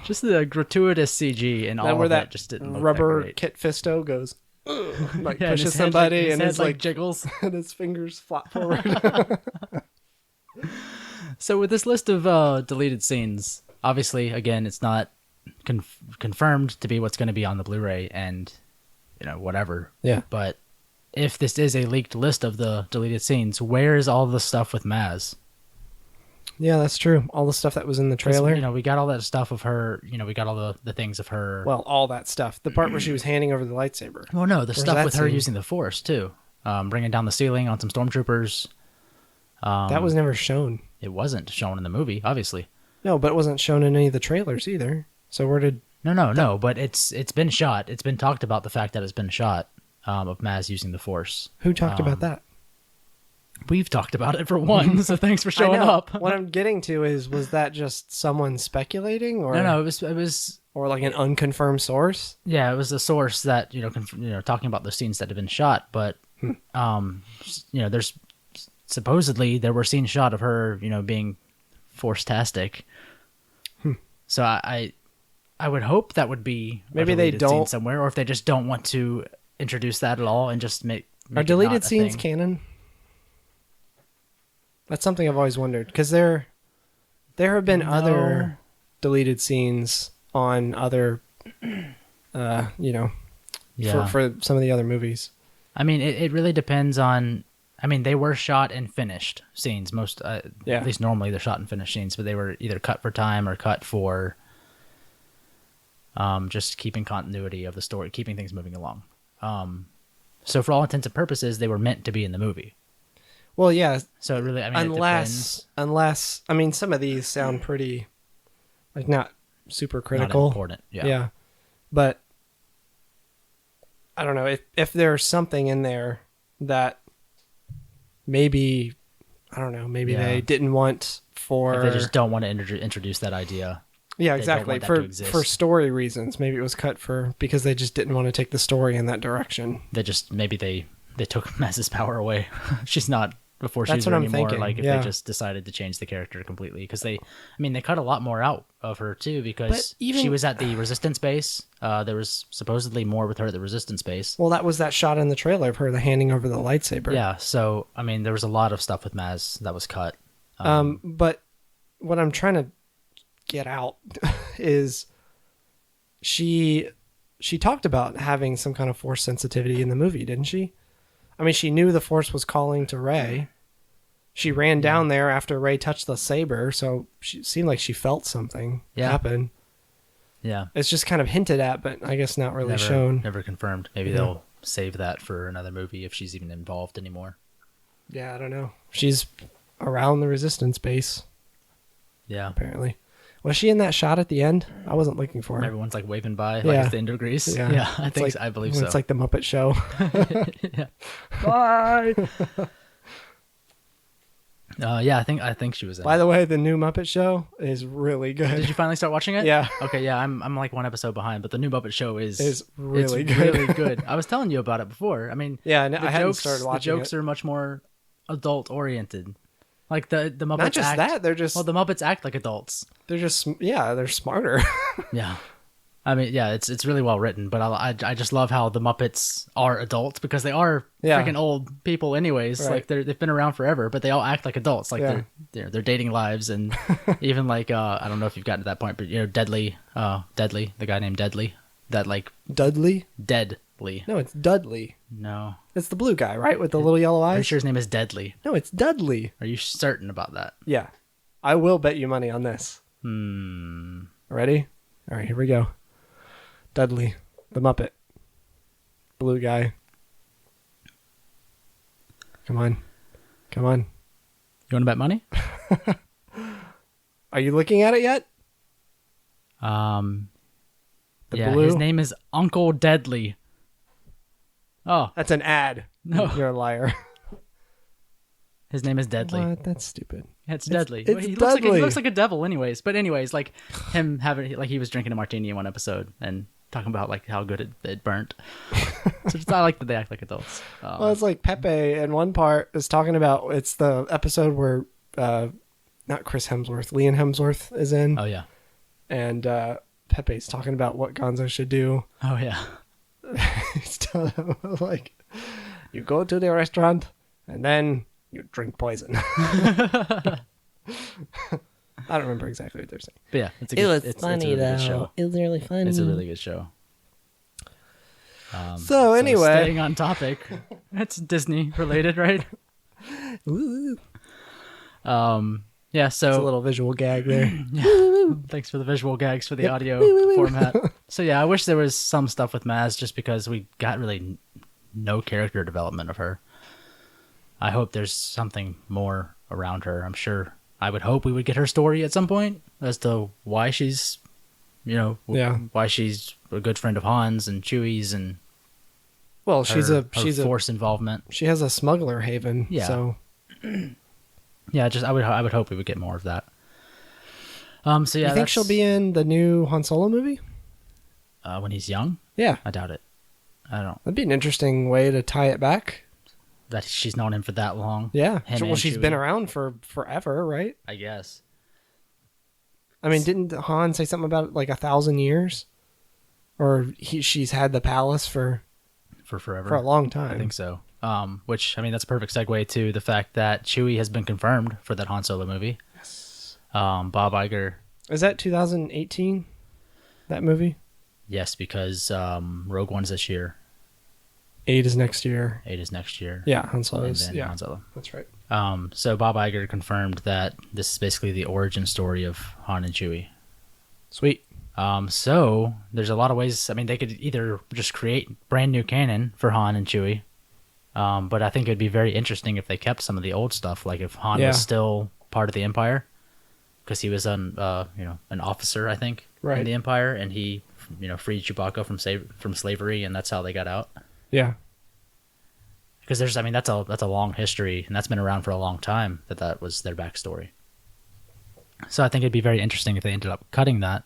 Speaker 1: Just the gratuitous CG and all
Speaker 2: That where
Speaker 1: of
Speaker 2: that
Speaker 1: it just didn't look
Speaker 2: rubber
Speaker 1: that great.
Speaker 2: Kit Fisto goes, like
Speaker 1: Yeah, and
Speaker 2: pushes
Speaker 1: his head,
Speaker 2: somebody,
Speaker 1: his
Speaker 2: and
Speaker 1: head,
Speaker 2: his like
Speaker 1: jiggles.
Speaker 2: and his fingers flop forward.
Speaker 1: So with this list of deleted scenes, obviously, again, it's not confirmed to be what's going to be on the Blu-ray and, whatever.
Speaker 2: Yeah.
Speaker 1: But if this is a leaked list of the deleted scenes, where is all the stuff with Maz?
Speaker 2: Yeah, that's true. All the stuff that was in the
Speaker 1: 'Cause,
Speaker 2: trailer.
Speaker 1: we got all that stuff of her, we got all the things of her.
Speaker 2: Well, all that stuff. The part where she was handing over the lightsaber.
Speaker 1: Well, no, the
Speaker 2: Where's
Speaker 1: stuff
Speaker 2: that
Speaker 1: with her
Speaker 2: scene?
Speaker 1: using the Force, too. Bringing down the ceiling on some stormtroopers.
Speaker 2: That was never shown.
Speaker 1: It wasn't shown in the movie, obviously.
Speaker 2: No, but it wasn't shown in any of the trailers either. So where did
Speaker 1: No. But it's been shot. It's been talked about the fact that it's been shot of Maz using the Force.
Speaker 2: Who talked about that?
Speaker 1: We've talked about it for one, so thanks for showing up.
Speaker 2: What I'm getting to is, was that just someone speculating, or
Speaker 1: No, it was,
Speaker 2: or like an unconfirmed source?
Speaker 1: yeah, it was a source that talking about the scenes that have been shot, but there's supposedly there were scenes shot of her, being Force-tastic. So I would hope that would be
Speaker 2: maybe
Speaker 1: a
Speaker 2: they
Speaker 1: deleted scene
Speaker 2: don't
Speaker 1: somewhere, or if they just don't want to introduce that at all and just make
Speaker 2: are
Speaker 1: it
Speaker 2: deleted
Speaker 1: not a
Speaker 2: scenes
Speaker 1: thing.
Speaker 2: canon? That's something I've always wondered, because there have been other deleted scenes on other, for some of the other movies.
Speaker 1: I mean, it really depends on. I mean, they were shot and finished scenes. Most, at least normally, they're shot and finished scenes, but they were either cut for time or cut for just keeping continuity of the story, keeping things moving along. So, for all intents and purposes, they were meant to be in the movie.
Speaker 2: Well, yeah.
Speaker 1: So it really, I mean,
Speaker 2: unless some of these sound pretty, like, not super critical.
Speaker 1: Not important. Yeah.
Speaker 2: But I don't know if there's something in there that maybe, I don't know, maybe they didn't want for.
Speaker 1: If they just don't want to introduce that idea.
Speaker 2: Yeah, exactly. For story reasons, maybe it was cut because they just didn't want to take the story in that direction.
Speaker 1: Maybe they took Maz's power away. She's not. Before she was
Speaker 2: That's what I'm
Speaker 1: anymore,
Speaker 2: thinking.
Speaker 1: like if they just decided to change the character completely, because they cut a lot more out of her too, because she was at the Resistance base. There was supposedly more with her at the Resistance base.
Speaker 2: Well, that was that shot in the trailer of her handing over the lightsaber.
Speaker 1: Yeah, so I mean, there was a lot of stuff with Maz that was cut.
Speaker 2: But what I'm trying to get out is she talked about having some kind of Force sensitivity in the movie, didn't she? I mean, she knew the Force was calling to Rey. She ran down there after Rey touched the saber, so she seemed like she felt something happen.
Speaker 1: Yeah.
Speaker 2: It's just kind of hinted at, but I guess not really shown.
Speaker 1: Never confirmed. Maybe they'll save that for another movie if she's even involved anymore.
Speaker 2: Yeah, I don't know. She's around the Resistance base.
Speaker 1: Yeah.
Speaker 2: Apparently. Was she in that shot at the end? I wasn't looking for her.
Speaker 1: Everyone's like waving by, like it's the end of Grease. Yeah, I believe so.
Speaker 2: It's like the Muppet Show.
Speaker 1: Yeah. Bye. I think she was in.
Speaker 2: By the way, the new Muppet Show is really good.
Speaker 1: Did you finally start watching it?
Speaker 2: Yeah.
Speaker 1: Okay, yeah, I'm like one episode behind, but the new Muppet Show is
Speaker 2: really
Speaker 1: it's
Speaker 2: good.
Speaker 1: Really good. I was telling you about it before. I mean,
Speaker 2: I hadn't started watching
Speaker 1: the jokes are much more adult oriented. Like the Muppets
Speaker 2: Not just that, they're just...
Speaker 1: Well, the Muppets act like adults.
Speaker 2: They're just... Yeah, they're smarter.
Speaker 1: Yeah. I mean, yeah, it's really well written, but I just love how the Muppets are adults, because they are freaking old people anyways.
Speaker 2: Right.
Speaker 1: Like they've been around forever, but they all act like adults. Like they're dating lives, and even like I don't know if you've gotten to that point, but Deadly, the guy named Deadly, that like
Speaker 2: Dudley?
Speaker 1: Deadly.
Speaker 2: No, it's Dudley.
Speaker 1: No.
Speaker 2: It's the blue guy, right? With the little yellow eyes?
Speaker 1: I'm sure his name is Deadly.
Speaker 2: No, it's Dudley.
Speaker 1: Are you certain about that?
Speaker 2: Yeah. I will bet you money on this. Ready? All right, here we go. Dudley, the Muppet. Blue guy. Come on. You
Speaker 1: want to bet money?
Speaker 2: Are you looking at it yet?
Speaker 1: Blue?
Speaker 2: His
Speaker 1: name is Uncle Deadly. Oh.
Speaker 2: That's an ad.
Speaker 1: No.
Speaker 2: You're a liar.
Speaker 1: His name is Deadly.
Speaker 2: What? That's stupid.
Speaker 1: It's Deadly.
Speaker 2: It's
Speaker 1: he
Speaker 2: Dudley.
Speaker 1: looks like a devil anyways. But anyways, like him having, like he was drinking a martini in one episode and talking about like how good it burnt. So it's not like that they act like adults.
Speaker 2: Well, it's like Pepe in one part is talking about, it's the episode where, not Chris Hemsworth, Liam Hemsworth is in.
Speaker 1: Oh yeah.
Speaker 2: And Pepe's talking about what Gonzo should do.
Speaker 1: Oh yeah.
Speaker 2: He's telling him, like, you go to the restaurant and then you drink poison. I don't remember exactly what they're saying.
Speaker 1: But yeah, it's a really good show.
Speaker 2: It was really funny.
Speaker 1: It's a really good show.
Speaker 2: So anyway,
Speaker 1: staying on topic, it's Disney related, right?
Speaker 2: Ooh.
Speaker 1: Yeah, so
Speaker 2: it's a little visual gag there.
Speaker 1: Yeah. Thanks for the visual gags for the audio format. So yeah, I wish there was some stuff with Maz, just because we got really no character development of her. I hope there's something more around her. I would hope we would get her story at some point as to why she's why she's a good friend of Han's and Chewie's, and
Speaker 2: well,
Speaker 1: her Force involvement.
Speaker 2: She has a smuggler haven.
Speaker 1: Yeah.
Speaker 2: So
Speaker 1: Yeah, I would hope we would get more of that. So yeah,
Speaker 2: you think she'll be in the new Han Solo movie?
Speaker 1: When he's young?
Speaker 2: Yeah,
Speaker 1: I doubt it. I don't.
Speaker 2: That'd be an interesting way to tie it back.
Speaker 1: That she's known him for that long.
Speaker 2: Yeah.
Speaker 1: Him
Speaker 2: Well, she's
Speaker 1: Chewie.
Speaker 2: been around for forever, right?
Speaker 1: I guess.
Speaker 2: I mean, didn't Han say something about like 1,000 years? Or she's had the palace for
Speaker 1: forever.
Speaker 2: For a long time.
Speaker 1: I think so. Which, I mean, that's a perfect segue to the fact that Chewie has been confirmed for that Han Solo movie.
Speaker 2: Yes.
Speaker 1: Bob Iger.
Speaker 2: Is that 2018? That movie?
Speaker 1: Yes, because Rogue One's this year.
Speaker 2: 8 is next year.
Speaker 1: 8 is next year.
Speaker 2: Yeah, Han
Speaker 1: And
Speaker 2: Solo's.
Speaker 1: then
Speaker 2: Yeah,
Speaker 1: Han Solo.
Speaker 2: that's right.
Speaker 1: So Bob Iger confirmed that this is basically the origin story of Han and Chewie.
Speaker 2: Sweet.
Speaker 1: So there's a lot of ways. I mean, they could either just create brand new canon for Han and Chewie, but I think it'd be very interesting if they kept some of the old stuff, like if Han was still part of the Empire, because he was an officer, I think, in the Empire, and he freed Chewbacca from slavery, and that's how they got out.
Speaker 2: Yeah.
Speaker 1: Because that's a long history, and that's been around for a long time. That was their backstory. So I think it'd be very interesting if they ended up cutting that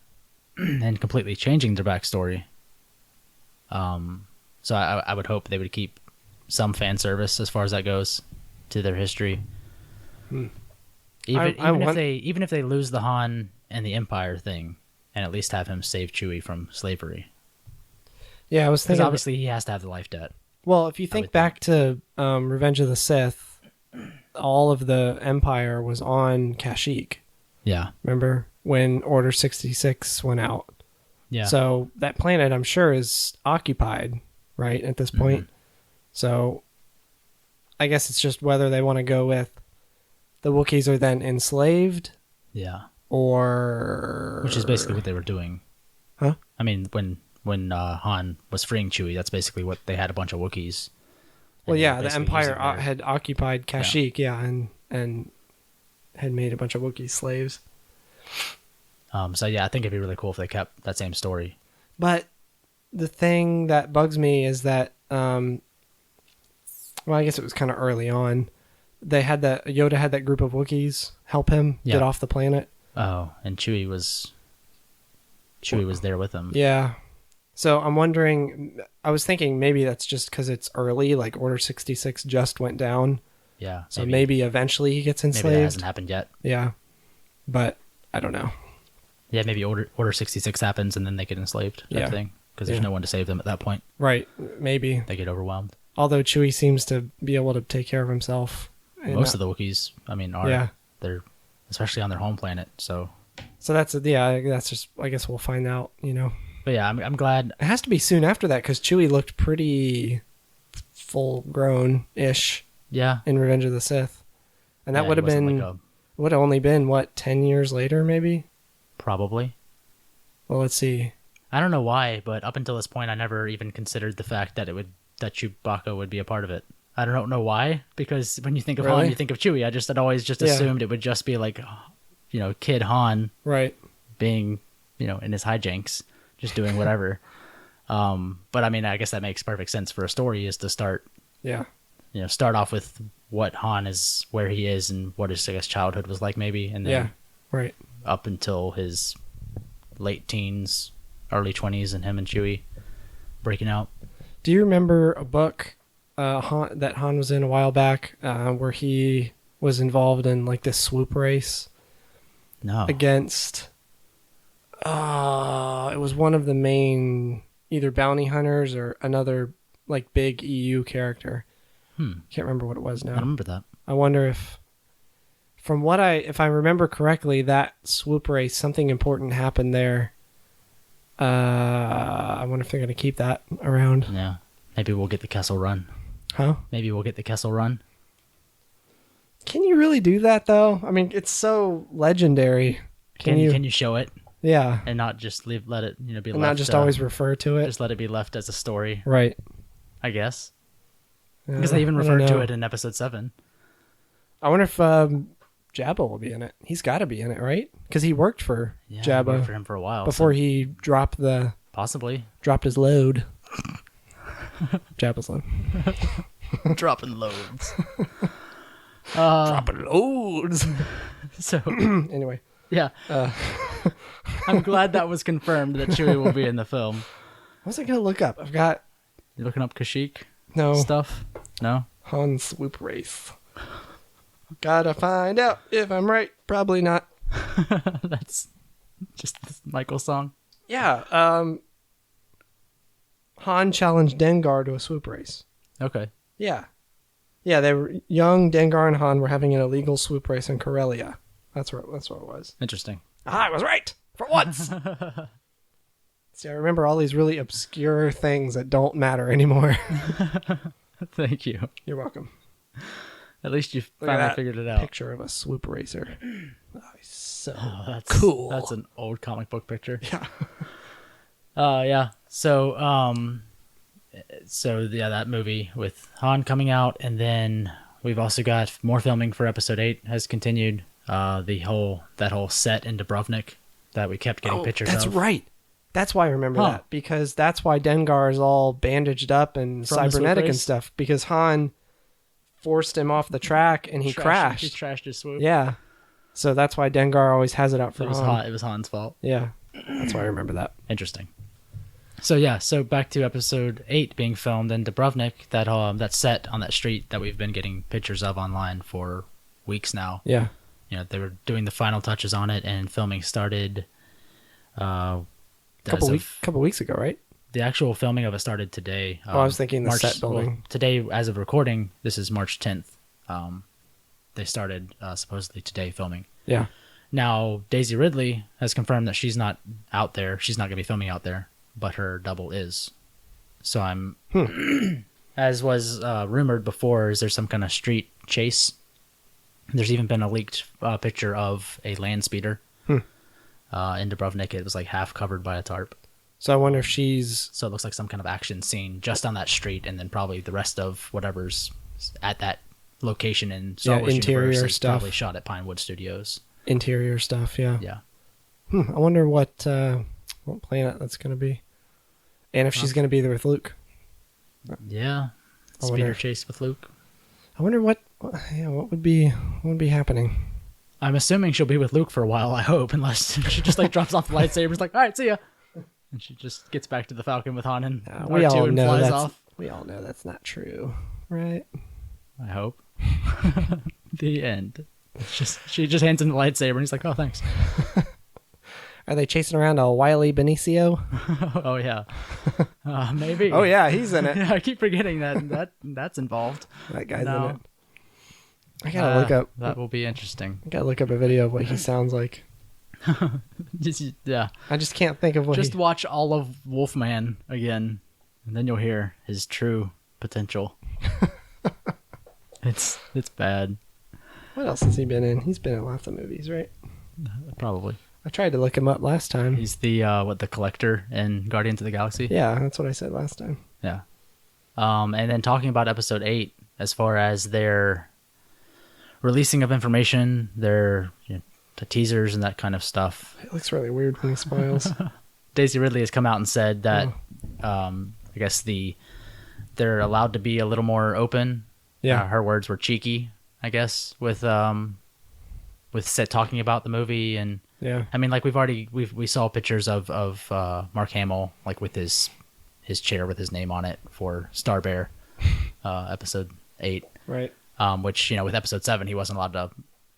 Speaker 1: and completely changing their backstory. So I would hope they would keep some fan service as far as that goes to their history. Even if they lose the Han and the Empire thing, and at least have him save Chewie from slavery.
Speaker 2: Yeah, I was thinking.
Speaker 1: Because obviously he has to have the life debt.
Speaker 2: Well, if you think back to Revenge of the Sith, all of the Empire was on Kashyyyk.
Speaker 1: Yeah.
Speaker 2: Remember when Order 66 went out?
Speaker 1: Yeah.
Speaker 2: So that planet, I'm sure, is occupied, right, at this point. Mm-hmm. So I guess it's just whether they want to go with the Wookiees are then enslaved.
Speaker 1: Yeah.
Speaker 2: Or...
Speaker 1: Which is basically what they were doing.
Speaker 2: Huh?
Speaker 1: I mean, when Han was freeing Chewie, that's basically what they had, a bunch of Wookiees.
Speaker 2: Well, yeah, the Empire had occupied Kashyyyk, and had made a bunch of Wookiee slaves.
Speaker 1: So yeah, I think it'd be really cool if they kept that same story.
Speaker 2: But the thing that bugs me is that, well, I guess it was kind of early on. Yoda had that group of Wookiees help him get off the planet.
Speaker 1: Oh, and Chewie was there with him.
Speaker 2: Yeah. So I'm wondering, I was thinking maybe that's just because it's early, like Order 66 just went down.
Speaker 1: Yeah.
Speaker 2: So maybe eventually he gets enslaved.
Speaker 1: Maybe that hasn't happened yet.
Speaker 2: Yeah. But I don't know.
Speaker 1: Yeah, maybe Order 66 happens and then they get enslaved type thing. Because there's no one to save them at that point.
Speaker 2: Right. Maybe.
Speaker 1: They get overwhelmed.
Speaker 2: Although Chewie seems to be able to take care of himself.
Speaker 1: Most of the Wookiees, I mean, they're especially on their home planet, so
Speaker 2: that's just, I guess we'll find out,
Speaker 1: But yeah, I'm glad.
Speaker 2: It has to be soon after that, because Chewie looked pretty full-grown-ish in Revenge of the Sith. And that would have been, would have only been, 10 years later, maybe?
Speaker 1: Probably.
Speaker 2: Well, let's see.
Speaker 1: I don't know why, but up until this point, I never even considered the fact that that Chewbacca would be a part of it. I don't know why, because when you think of Han, you think of Chewie. I'd always just assumed it would just be like, kid Han,
Speaker 2: right,
Speaker 1: being, in his hijinks, just doing whatever. But I mean, I guess that makes perfect sense for a story, is to start, start off with what Han is, where he is, and what his, I guess, childhood was like, maybe, and then up until his late teens, early 20s, and him and Chewie breaking out.
Speaker 2: Do you remember a book that Han was in a while back, where he was involved in like this swoop race?
Speaker 1: No.
Speaker 2: Against, it was one of the main either bounty hunters or another like big EU character. Can't remember what it was now.
Speaker 1: I remember that.
Speaker 2: I wonder if I remember correctly, that swoop race, something important happened there. I wonder if they're going to keep that around.
Speaker 1: Yeah. Maybe we'll get the Kessel Run.
Speaker 2: Huh?
Speaker 1: Maybe we'll get the Kessel Run.
Speaker 2: Can you really do that, though? I mean, it's so legendary.
Speaker 1: Can you show it?
Speaker 2: Yeah.
Speaker 1: And not just let it be left.
Speaker 2: And not just always refer to it.
Speaker 1: Just let it be left as a story.
Speaker 2: Right.
Speaker 1: I guess. Because they even referred to it in episode 7.
Speaker 2: I wonder if Jabba will be in it. He's got to be in it, right? Because he worked for
Speaker 1: Yeah, I
Speaker 2: Jabba
Speaker 1: worked for him for a while
Speaker 2: before
Speaker 1: so
Speaker 2: he dropped
Speaker 1: possibly
Speaker 2: his load. Jabba's load.
Speaker 1: dropping loads.
Speaker 2: Dropping loads.
Speaker 1: So
Speaker 2: Anyway,
Speaker 1: yeah, I'm glad that was confirmed that Chewie will be in the film.
Speaker 2: what was I gonna look up? I've got
Speaker 1: You looking up Kashyyyk
Speaker 2: no
Speaker 1: stuff? No.
Speaker 2: Han swoop race. Gotta find out if I'm right. Probably not.
Speaker 1: That's just this Michael song.
Speaker 2: Yeah. Han challenged Dengar to a swoop race.
Speaker 1: Okay.
Speaker 2: Yeah. Yeah, they were young. Dengar and Han were having an illegal swoop race in Corellia. That's what it was.
Speaker 1: Interesting.
Speaker 2: I was right for once. See, I remember all these really obscure things that don't matter anymore.
Speaker 1: Thank you.
Speaker 2: You're welcome.
Speaker 1: At least you
Speaker 2: Look at
Speaker 1: finally
Speaker 2: that
Speaker 1: figured it out.
Speaker 2: Picture of a swoop racer. Oh, he's so
Speaker 1: That's
Speaker 2: cool.
Speaker 1: That's an old comic book picture.
Speaker 2: Yeah.
Speaker 1: Yeah. So that movie with Han coming out, and then we've also got more filming for episode 8 has continued. That whole set in Dubrovnik that we kept getting pictures
Speaker 2: That's
Speaker 1: of.
Speaker 2: right. That's why I remember
Speaker 1: Huh.
Speaker 2: that, because that's why Dengar is all bandaged up and
Speaker 1: From the swoop
Speaker 2: cybernetic and
Speaker 1: race?
Speaker 2: stuff, because Han forced him off the track and he crashed.
Speaker 1: He trashed his swoop.
Speaker 2: Yeah. So that's why Dengar always has it out for
Speaker 1: It was
Speaker 2: Han.
Speaker 1: It was Han's fault.
Speaker 2: Yeah. That's why I remember that.
Speaker 1: Interesting. So back to episode 8 being filmed in Dubrovnik, that set on that street that we've been getting pictures of online for weeks now.
Speaker 2: Yeah.
Speaker 1: They were doing the final touches on it, and filming started.
Speaker 2: Couple weeks ago, right?
Speaker 1: The actual filming of it started today.
Speaker 2: I was thinking the set building.
Speaker 1: Today, as of recording, this is March 10th. They started supposedly today filming.
Speaker 2: Yeah.
Speaker 1: Now, Daisy Ridley has confirmed that she's not out there. She's not going to be filming out there, but her double is. So I'm, as was rumored before, is there some kind of street chase? There's even been a leaked picture of a land speeder in Dubrovnik. It was like half covered by a tarp.
Speaker 2: So I wonder if she's...
Speaker 1: So it looks like some kind of action scene just on that street, and then probably the rest of whatever's at that location in Star Wars
Speaker 2: interior
Speaker 1: universe is
Speaker 2: stuff.
Speaker 1: probably shot at Pinewood Studios.
Speaker 2: Interior stuff, yeah.
Speaker 1: Yeah.
Speaker 2: I wonder what planet that's going to be. And if she's going to be there with Luke.
Speaker 1: Yeah.
Speaker 2: I
Speaker 1: Speeder
Speaker 2: wonder-
Speaker 1: chase with Luke.
Speaker 2: I wonder what would be happening.
Speaker 1: I'm assuming she'll be with Luke for a while, I hope, unless she just like drops off the lightsabers like, all right, see ya. And she just gets back to the Falcon with Han and
Speaker 2: We
Speaker 1: R2
Speaker 2: all
Speaker 1: and
Speaker 2: know
Speaker 1: flies
Speaker 2: that's
Speaker 1: off.
Speaker 2: we all know that's not true, right?
Speaker 1: I hope. The end. She just hands him the lightsaber and he's like, oh, thanks.
Speaker 2: Are they chasing around a wily Benicio?
Speaker 1: Oh, yeah. Maybe.
Speaker 2: Oh yeah, he's in it.
Speaker 1: Yeah, I keep forgetting that's involved.
Speaker 2: That guy's
Speaker 1: No.
Speaker 2: in it. I gotta look up.
Speaker 1: That will be interesting.
Speaker 2: I gotta look up a video of what he sounds like.
Speaker 1: Yeah.
Speaker 2: I just can't think of what.
Speaker 1: Just watch all of Wolfman again, and then you'll hear his true potential. It's bad.
Speaker 2: What else has he been in? He's been in lots of movies, right?
Speaker 1: Probably.
Speaker 2: I tried to look him up last time.
Speaker 1: He's the collector in Guardians of the Galaxy.
Speaker 2: Yeah, that's what I said last time.
Speaker 1: Yeah. And then talking about episode 8, as far as their releasing of information, their the teasers and that kind of stuff.
Speaker 2: It looks really weird when he smiles.
Speaker 1: Daisy Ridley has come out and said that I guess they're allowed to be a little more open.
Speaker 2: Yeah.
Speaker 1: Her words were cheeky, I guess, with talking about the movie. And
Speaker 2: Yeah.
Speaker 1: I mean, like we saw pictures of Mark Hamill, like with his chair with his name on it for Star Bear, episode 8.
Speaker 2: Right.
Speaker 1: Which, with episode 7, he wasn't allowed to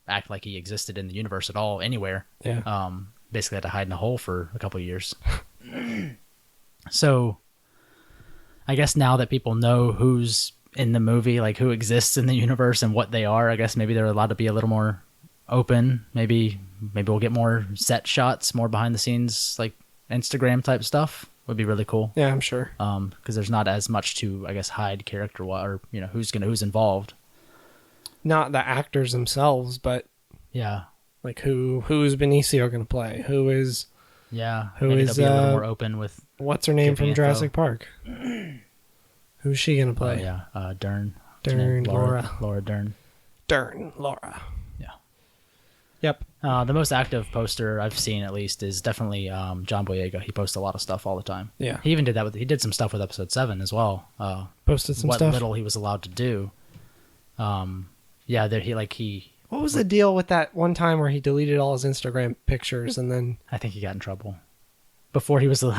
Speaker 1: act like he existed in the universe at all, anywhere.
Speaker 2: Yeah.
Speaker 1: Basically had to hide in a hole for a couple of years. So I guess now that people know who's in the movie, like who exists in the universe and what they are, I guess maybe they're allowed to be a little more open. Maybe we'll get more set shots, more behind the scenes, like Instagram type stuff would be really cool.
Speaker 2: Yeah, I'm sure.
Speaker 1: Because there's not as much to, I guess, hide character or who's involved.
Speaker 2: Not the actors themselves, but
Speaker 1: Yeah.
Speaker 2: like who's Benicio going to play? Who is
Speaker 1: Maybe they'll be a little more open with.
Speaker 2: what's her name
Speaker 1: Giving
Speaker 2: from
Speaker 1: info.
Speaker 2: Jurassic Park? Who's she going to play?
Speaker 1: Dern.
Speaker 2: Dern,
Speaker 1: Laura Dern.
Speaker 2: Dern, Laura.
Speaker 1: Yeah.
Speaker 2: Yep.
Speaker 1: The most active poster I've seen, at least, is definitely John Boyega. He posts a lot of stuff all the time.
Speaker 2: Yeah.
Speaker 1: He even did that he did some stuff with episode 7 as well.
Speaker 2: Posted some
Speaker 1: what
Speaker 2: stuff.
Speaker 1: little he was allowed to do. Yeah, that he.
Speaker 2: What was the deal with that one time where he deleted all his Instagram pictures and then?
Speaker 1: I think he got in trouble. I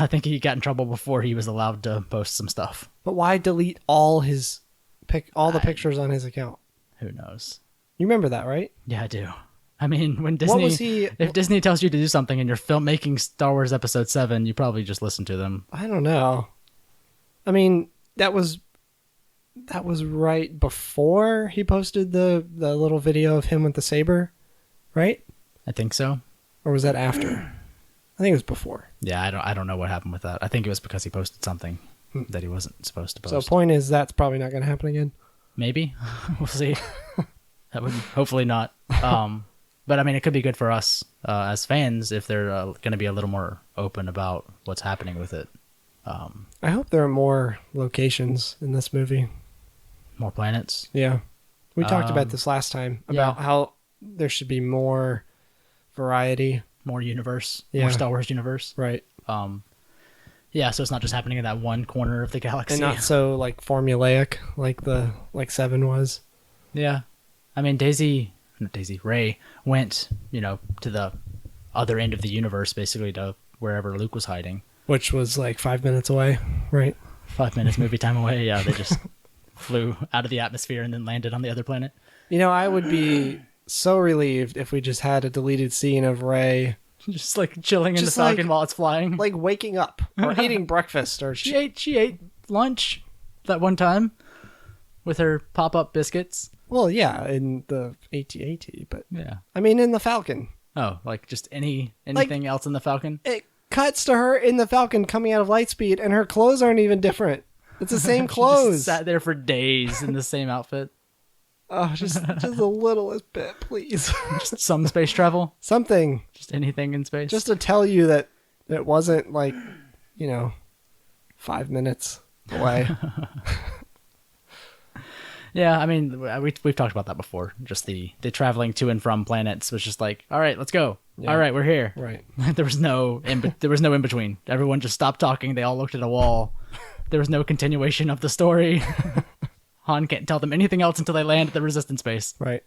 Speaker 1: think he got in trouble before he was allowed to post some stuff.
Speaker 2: But why delete all his the pictures on his account?
Speaker 1: Who knows?
Speaker 2: You remember that, right?
Speaker 1: Yeah, I do. I mean, when Disney, if Disney tells you to do something and you're making Star Wars Episode 7, you probably just listen to them.
Speaker 2: I don't know. I mean, that was right before he posted the little video of him with the saber, right?
Speaker 1: I think so.
Speaker 2: Or was that after? I think it was before.
Speaker 1: Yeah, I don't know what happened with that. I think it was because he posted something that he wasn't supposed to post.
Speaker 2: So point is, that's probably not going to happen again.
Speaker 1: Maybe. We'll see. That would hopefully not. But I mean, it could be good for us as fans if they're going to be a little more open about what's happening with it.
Speaker 2: I hope there are more locations in this movie.
Speaker 1: More planets.
Speaker 2: Yeah. We talked about this last time, about how there should be more variety.
Speaker 1: More universe.
Speaker 2: Yeah.
Speaker 1: More Star Wars universe.
Speaker 2: Right.
Speaker 1: Yeah, so it's not just happening in that one corner of the galaxy.
Speaker 2: And not so like formulaic like 7 was.
Speaker 1: Yeah. I mean, Rey went, to the other end of the universe, basically to wherever Luke was hiding.
Speaker 2: Which was like 5 minutes away, right?
Speaker 1: 5 minutes movie time away. Yeah, they just flew out of the atmosphere and then landed on the other planet.
Speaker 2: I would be so relieved if we just had a deleted scene of Rey
Speaker 1: just like chilling in the Falcon while it's flying,
Speaker 2: like waking up or eating breakfast, or
Speaker 1: she ate lunch that one time with her pop-up biscuits.
Speaker 2: Well, yeah, in the AT-AT, but
Speaker 1: yeah,
Speaker 2: I mean in the Falcon.
Speaker 1: Oh, like just anything else in the Falcon?
Speaker 2: It cuts to her in the Falcon coming out of Lightspeed, and her clothes aren't even different. It's the same clothes.
Speaker 1: She just sat there for days in the same outfit.
Speaker 2: Oh, just the littlest bit, please.
Speaker 1: Just some space travel?
Speaker 2: Something.
Speaker 1: Just anything in space?
Speaker 2: Just to tell you that it wasn't like, 5 minutes away.
Speaker 1: Yeah, I mean, we've talked about that before. Just the traveling to and from planets was just like, all right, let's go. Yeah. All right, we're here.
Speaker 2: Right.
Speaker 1: There was no in between. Everyone just stopped talking. They all looked at a wall. There was no continuation of the story. Han can't tell them anything else until they land at the Resistance base.
Speaker 2: Right.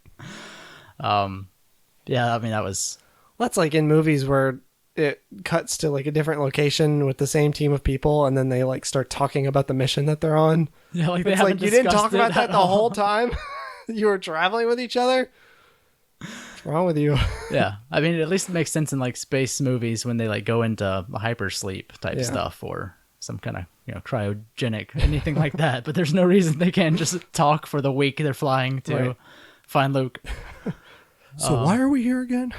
Speaker 1: Yeah, I mean, that was...
Speaker 2: That's like in movies where it cuts to like a different location with the same team of people, and then they like start talking about the mission that they're on.
Speaker 1: Yeah, like
Speaker 2: it's like you didn't talk about that the whole time. You were traveling with each other. What's wrong with you?
Speaker 1: Yeah, I mean, at least it makes sense in like space movies when they like go into hypersleep type stuff or some kind of cryogenic anything like that. But there's no reason they can't just talk for the week they're flying to find Luke.
Speaker 2: So why are we here again?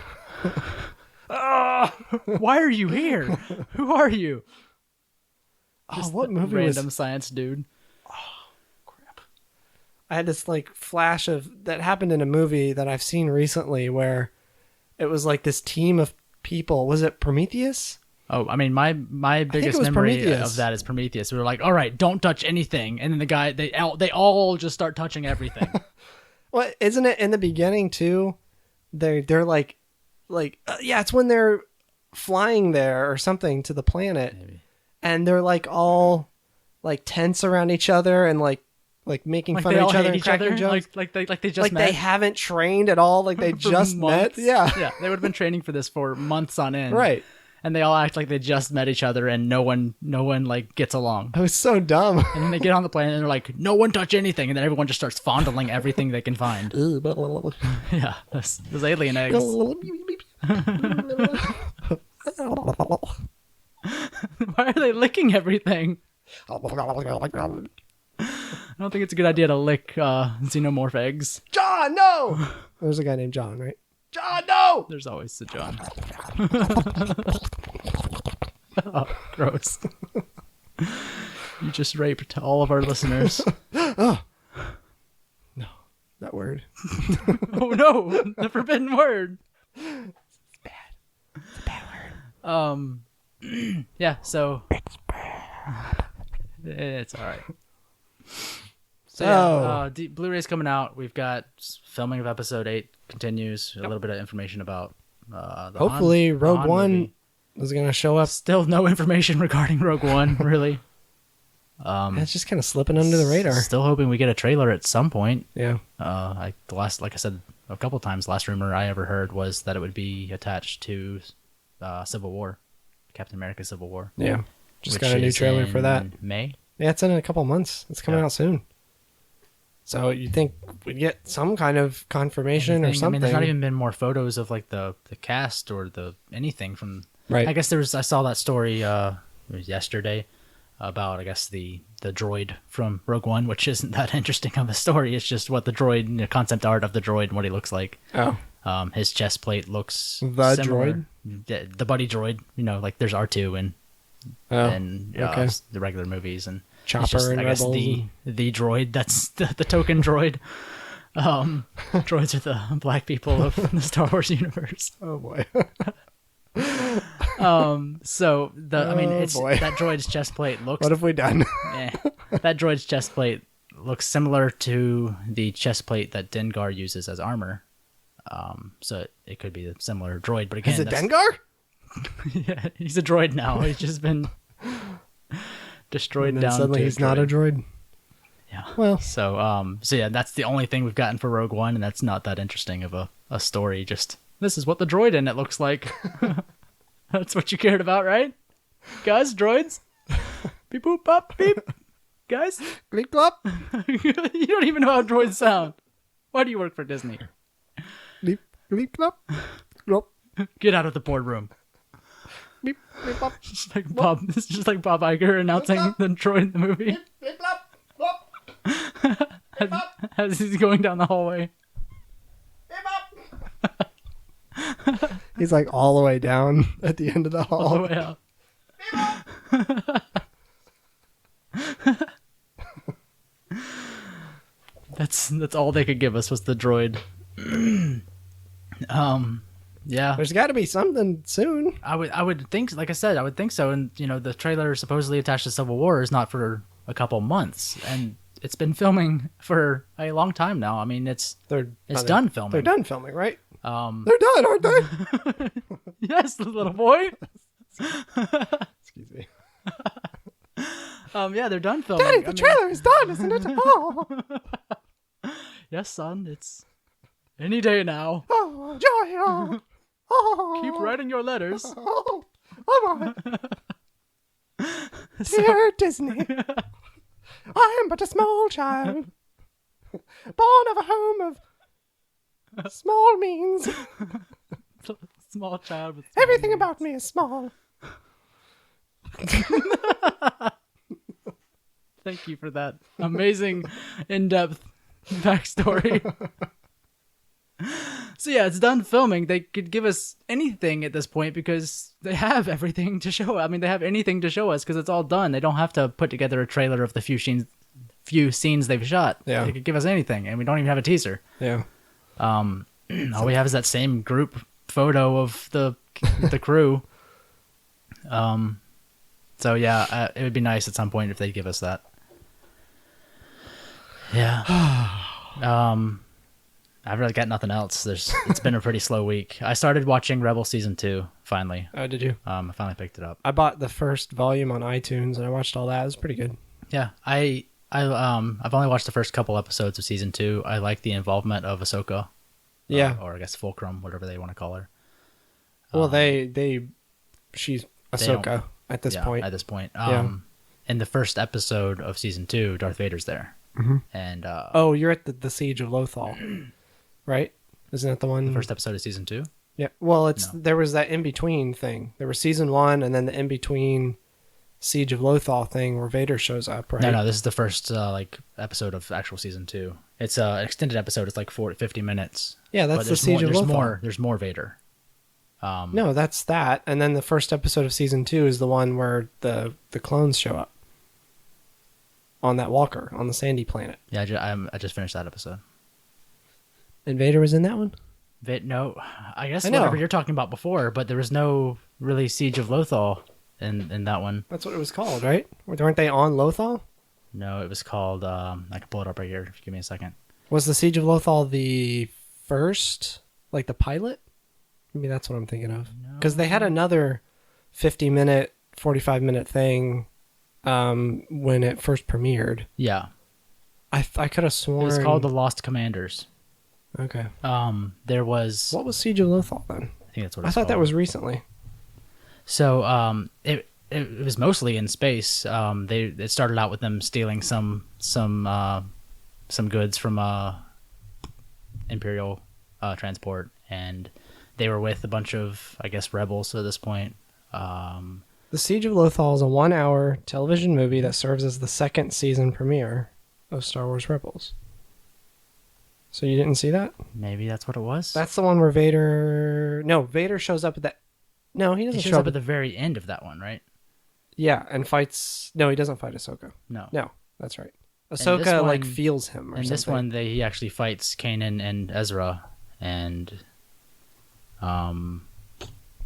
Speaker 1: Why are you here? Who are you? Just
Speaker 2: what movie
Speaker 1: random science dude.
Speaker 2: Oh, crap. I had this like flash of that happened in a movie that I've seen recently where it was like this team of people. Was it Prometheus?
Speaker 1: Oh, I mean, my biggest memory of that is Prometheus. We were like, all right, don't touch anything. And then the guy, they all just start touching everything.
Speaker 2: Well, isn't it in the beginning too? They're like, it's when they're flying there or something to the planet. Maybe. And they're like all like tense around each other and like making fun of each other and cracking jokes.
Speaker 1: Like they just met.
Speaker 2: They haven't trained at all. Like they just met. Yeah.
Speaker 1: Yeah. They would have been training for this for months on end.
Speaker 2: Right.
Speaker 1: And they all act like they just met each other and no one like gets along.
Speaker 2: It was so dumb.
Speaker 1: And then they get on the planet and they're like, no one touch anything. And then everyone just starts fondling everything they can find. Yeah. Those alien eggs. Why are they licking everything? I don't think it's a good idea to lick xenomorph eggs.
Speaker 2: John, no! There's a guy named John, right? John, no!
Speaker 1: There's always a John. Oh, gross. You just raped all of our listeners.
Speaker 2: Oh. No, that word.
Speaker 1: Oh no, the forbidden word.
Speaker 2: It's bad. It's a bad
Speaker 1: word. Yeah, so it's bad. It's all right. So yeah, Blu-ray's coming out. We've got filming of episode 8 continues. A little bit of information about the
Speaker 2: Hopefully, Rogue
Speaker 1: Han
Speaker 2: One
Speaker 1: movie.
Speaker 2: is going to show up.
Speaker 1: Still no information regarding Rogue One, really.
Speaker 2: It's just kind of slipping under the radar.
Speaker 1: Still hoping we get a trailer at some point.
Speaker 2: Yeah.
Speaker 1: Like I said a couple times, last rumor I ever heard was that it would be attached to Civil War, Captain America: Civil War.
Speaker 2: Yeah. Just
Speaker 1: which
Speaker 2: got a new
Speaker 1: is
Speaker 2: trailer for that.
Speaker 1: in May.
Speaker 2: Yeah, it's in a couple months. It's coming out soon. So you think we'd get some kind of confirmation or something?
Speaker 1: I mean, there's not even been more photos of like the cast or the anything from.
Speaker 2: Right.
Speaker 1: I guess I saw that story it was yesterday about the droid from Rogue One, which isn't that interesting of a story. It's just what the droid, the concept art of the droid and what he looks like.
Speaker 2: Oh.
Speaker 1: His chest plate looks
Speaker 2: The
Speaker 1: similar. The buddy droid. Like there's R2 and the regular movies and
Speaker 2: Chopper
Speaker 1: it's just,
Speaker 2: and
Speaker 1: I guess
Speaker 2: Rebels
Speaker 1: the droid. That's the token droid. Droids are the black people of the Star Wars universe.
Speaker 2: Oh boy.
Speaker 1: So that droid's chest plate looks.
Speaker 2: What have we done?
Speaker 1: That droid's chest plate looks similar to the chest plate that Dengar uses as armor. So it could be a similar droid, but again,
Speaker 2: is it Dengar?
Speaker 1: Yeah, he's a droid now. He's just been destroyed
Speaker 2: And then
Speaker 1: down.
Speaker 2: suddenly
Speaker 1: to
Speaker 2: he's not a droid.
Speaker 1: Yeah.
Speaker 2: Well,
Speaker 1: so yeah, that's the only thing we've gotten for Rogue One, and that's not that interesting of a story. Just this is what the droid in it looks like. That's what you cared about, right? Guys, droids. Beep boop bop beep. Guys,
Speaker 2: bleep glop.
Speaker 1: You don't even know how droids sound. Why do you work for Disney?
Speaker 2: Bleep bleep glop. Glop.
Speaker 1: Get out of the boardroom.
Speaker 2: Bleep bleep blop.
Speaker 1: This is just like Bob Iger announcing the droid in the movie.
Speaker 2: Bleep blop. Blop.
Speaker 1: As he's going down the hallway.
Speaker 2: He's like all the way down at the end of the hall.
Speaker 1: All the way out. That's all they could give us was the droid. Yeah.
Speaker 2: There's got to be something soon.
Speaker 1: I would think, like I said, I would think so. And the trailer supposedly attached to Civil War is not for a couple months, and it's been filming for a long time now. I mean, it's done filming.
Speaker 2: They're done filming, right?
Speaker 1: They're
Speaker 2: done, aren't they?
Speaker 1: Yes, little boy.
Speaker 2: Excuse me.
Speaker 1: Yeah, they're done filming.
Speaker 2: Daddy, the trailer is done, isn't it? Oh.
Speaker 1: Yes, son. It's any day now.
Speaker 2: Oh, joy. Oh.
Speaker 1: Keep writing your letters.
Speaker 2: Oh, all right. Dear Disney, I am but a small child, born of a home of small means.
Speaker 1: Small child with small
Speaker 2: Everything
Speaker 1: means.
Speaker 2: about me is small.
Speaker 1: Thank you for that amazing, in-depth backstory. So yeah, it's done filming. They could give us anything at this point because they have everything to show. I mean, they have anything to show us because it's all done. They don't have to put together a trailer of the few scenes they've shot.
Speaker 2: Yeah.
Speaker 1: They could give us anything, and we don't even have a teaser.
Speaker 2: Yeah.
Speaker 1: All we have is that same group photo of the crew. So yeah, it would be nice at some point if they give us that. Yeah. I've really got nothing else. It's been a pretty slow week. I started watching Rebel Season 2, finally.
Speaker 2: Oh, did you?
Speaker 1: I finally picked it up.
Speaker 2: I bought the first volume on iTunes and I watched all that. It was pretty good.
Speaker 1: Yeah. I've only watched the first couple episodes of Season 2. I like the involvement of Ahsoka.
Speaker 2: Yeah.
Speaker 1: Or I guess Fulcrum, whatever they want to call her.
Speaker 2: Well, she's Ahsoka at this point.
Speaker 1: At this point.
Speaker 2: Yeah.
Speaker 1: In the first episode of Season 2, Darth Vader's there.
Speaker 2: Mm-hmm.
Speaker 1: And
Speaker 2: oh, you're at the Siege of Lothal, right? Isn't that the one?
Speaker 1: The first episode of Season 2?
Speaker 2: Yeah. Well, there was that in-between thing. There was Season 1 and then the in-between Siege of Lothal thing where Vader shows up, right?
Speaker 1: No, this is the first episode of actual Season 2. It's an extended episode. It's like 50 minutes.
Speaker 2: Yeah, that's the Siege of Lothal.
Speaker 1: There's more Vader.
Speaker 2: No, that's that. And then the first episode of Season 2 is the one where the clones show up on that walker on the sandy planet.
Speaker 1: Yeah, I just finished that episode.
Speaker 2: And Vader was in that one?
Speaker 1: No, I guess whatever you're talking about before, but there was no really Siege of Lothal in that one.
Speaker 2: That's what it was called, right? Weren't they on Lothal?
Speaker 1: No, it was called, I can pull it up right here. Give me a second.
Speaker 2: Was the Siege of Lothal the first, like the pilot? Maybe that's what I'm thinking of. Because they had another 50-minute, 45-minute thing when it first premiered.
Speaker 1: Yeah.
Speaker 2: I could have sworn...
Speaker 1: It was called The Lost Commanders.
Speaker 2: Okay.
Speaker 1: There was...
Speaker 2: What was Siege of Lothal then?
Speaker 1: I think that's what
Speaker 2: I
Speaker 1: it's
Speaker 2: thought
Speaker 1: called.
Speaker 2: that was recently.
Speaker 1: So it was mostly in space. It started out with them stealing some goods from Imperial transport, and they were with a bunch of, I guess, rebels at this point.
Speaker 2: The Siege of Lothal is a 1-hour television movie that serves as the second season premiere of Star Wars Rebels. So you didn't see that?
Speaker 1: Maybe that's what it was.
Speaker 2: That's the one where Vader... No, Vader shows up at that... No, he doesn't
Speaker 1: He shows
Speaker 2: show
Speaker 1: up at the very end of that one, right?
Speaker 2: Yeah, and fights... No, he doesn't fight Ahsoka.
Speaker 1: No.
Speaker 2: No, that's right.
Speaker 1: this
Speaker 2: Ahsoka,
Speaker 1: one-
Speaker 2: like, feels him or
Speaker 1: In
Speaker 2: something.
Speaker 1: this one, he actually fights Kanan and Ezra, and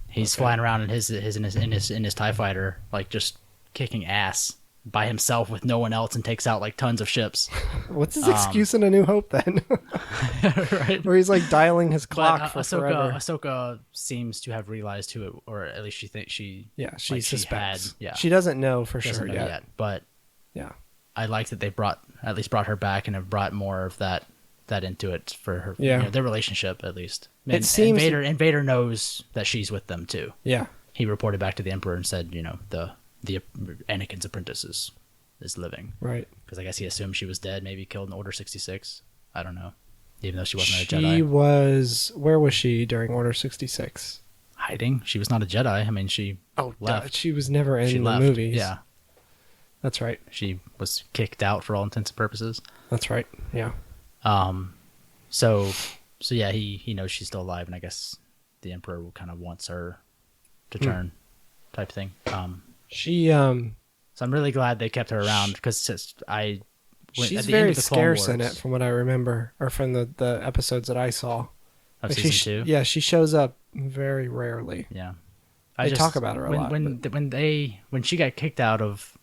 Speaker 1: he's flying around in his TIE fighter, like just kicking ass by himself with no one else, and takes out like tons of ships.
Speaker 2: What's his excuse in A New Hope, then?
Speaker 1: Right?
Speaker 2: Where he's, like, dialing his clock
Speaker 1: But,
Speaker 2: for forever.
Speaker 1: Ahsoka seems to have realized who it, or at least she thinks she.
Speaker 2: Yeah, she
Speaker 1: like,
Speaker 2: suspects.
Speaker 1: yeah,
Speaker 2: She doesn't know for
Speaker 1: doesn't
Speaker 2: sure
Speaker 1: know
Speaker 2: yet.
Speaker 1: but
Speaker 2: Yeah.
Speaker 1: I like that they at least brought her back and have brought more of that into it for her.
Speaker 2: Yeah.
Speaker 1: Their relationship at least.
Speaker 2: It seems-
Speaker 1: and Vader knows that she's with them too.
Speaker 2: Yeah.
Speaker 1: He reported back to the Emperor and said, the Anakin's apprentice is living,
Speaker 2: Right.
Speaker 1: because I guess he assumed she was dead, maybe killed in Order 66. I don't know, even though she wasn't a
Speaker 2: She
Speaker 1: Jedi.
Speaker 2: was... Where was she during Order 66?
Speaker 1: Hiding. She was not a Jedi. I mean, she left.
Speaker 2: She was never in
Speaker 1: She
Speaker 2: the
Speaker 1: left.
Speaker 2: movies.
Speaker 1: Yeah,
Speaker 2: That's right.
Speaker 1: she was kicked out for all intents and purposes.
Speaker 2: That's right. Yeah.
Speaker 1: So yeah, he knows she's still alive, and I guess the Emperor kind of wants her to turn, type thing.
Speaker 2: She
Speaker 1: So I'm really glad they kept her around, because
Speaker 2: she's
Speaker 1: at the end
Speaker 2: very
Speaker 1: of the Clone
Speaker 2: scarce in
Speaker 1: Wars
Speaker 2: it, from what I remember, or from the episodes that I saw.
Speaker 1: of
Speaker 2: Like,
Speaker 1: season 2.
Speaker 2: Yeah, she shows up very rarely.
Speaker 1: Yeah.
Speaker 2: They talk about her a lot,
Speaker 1: When she got kicked out of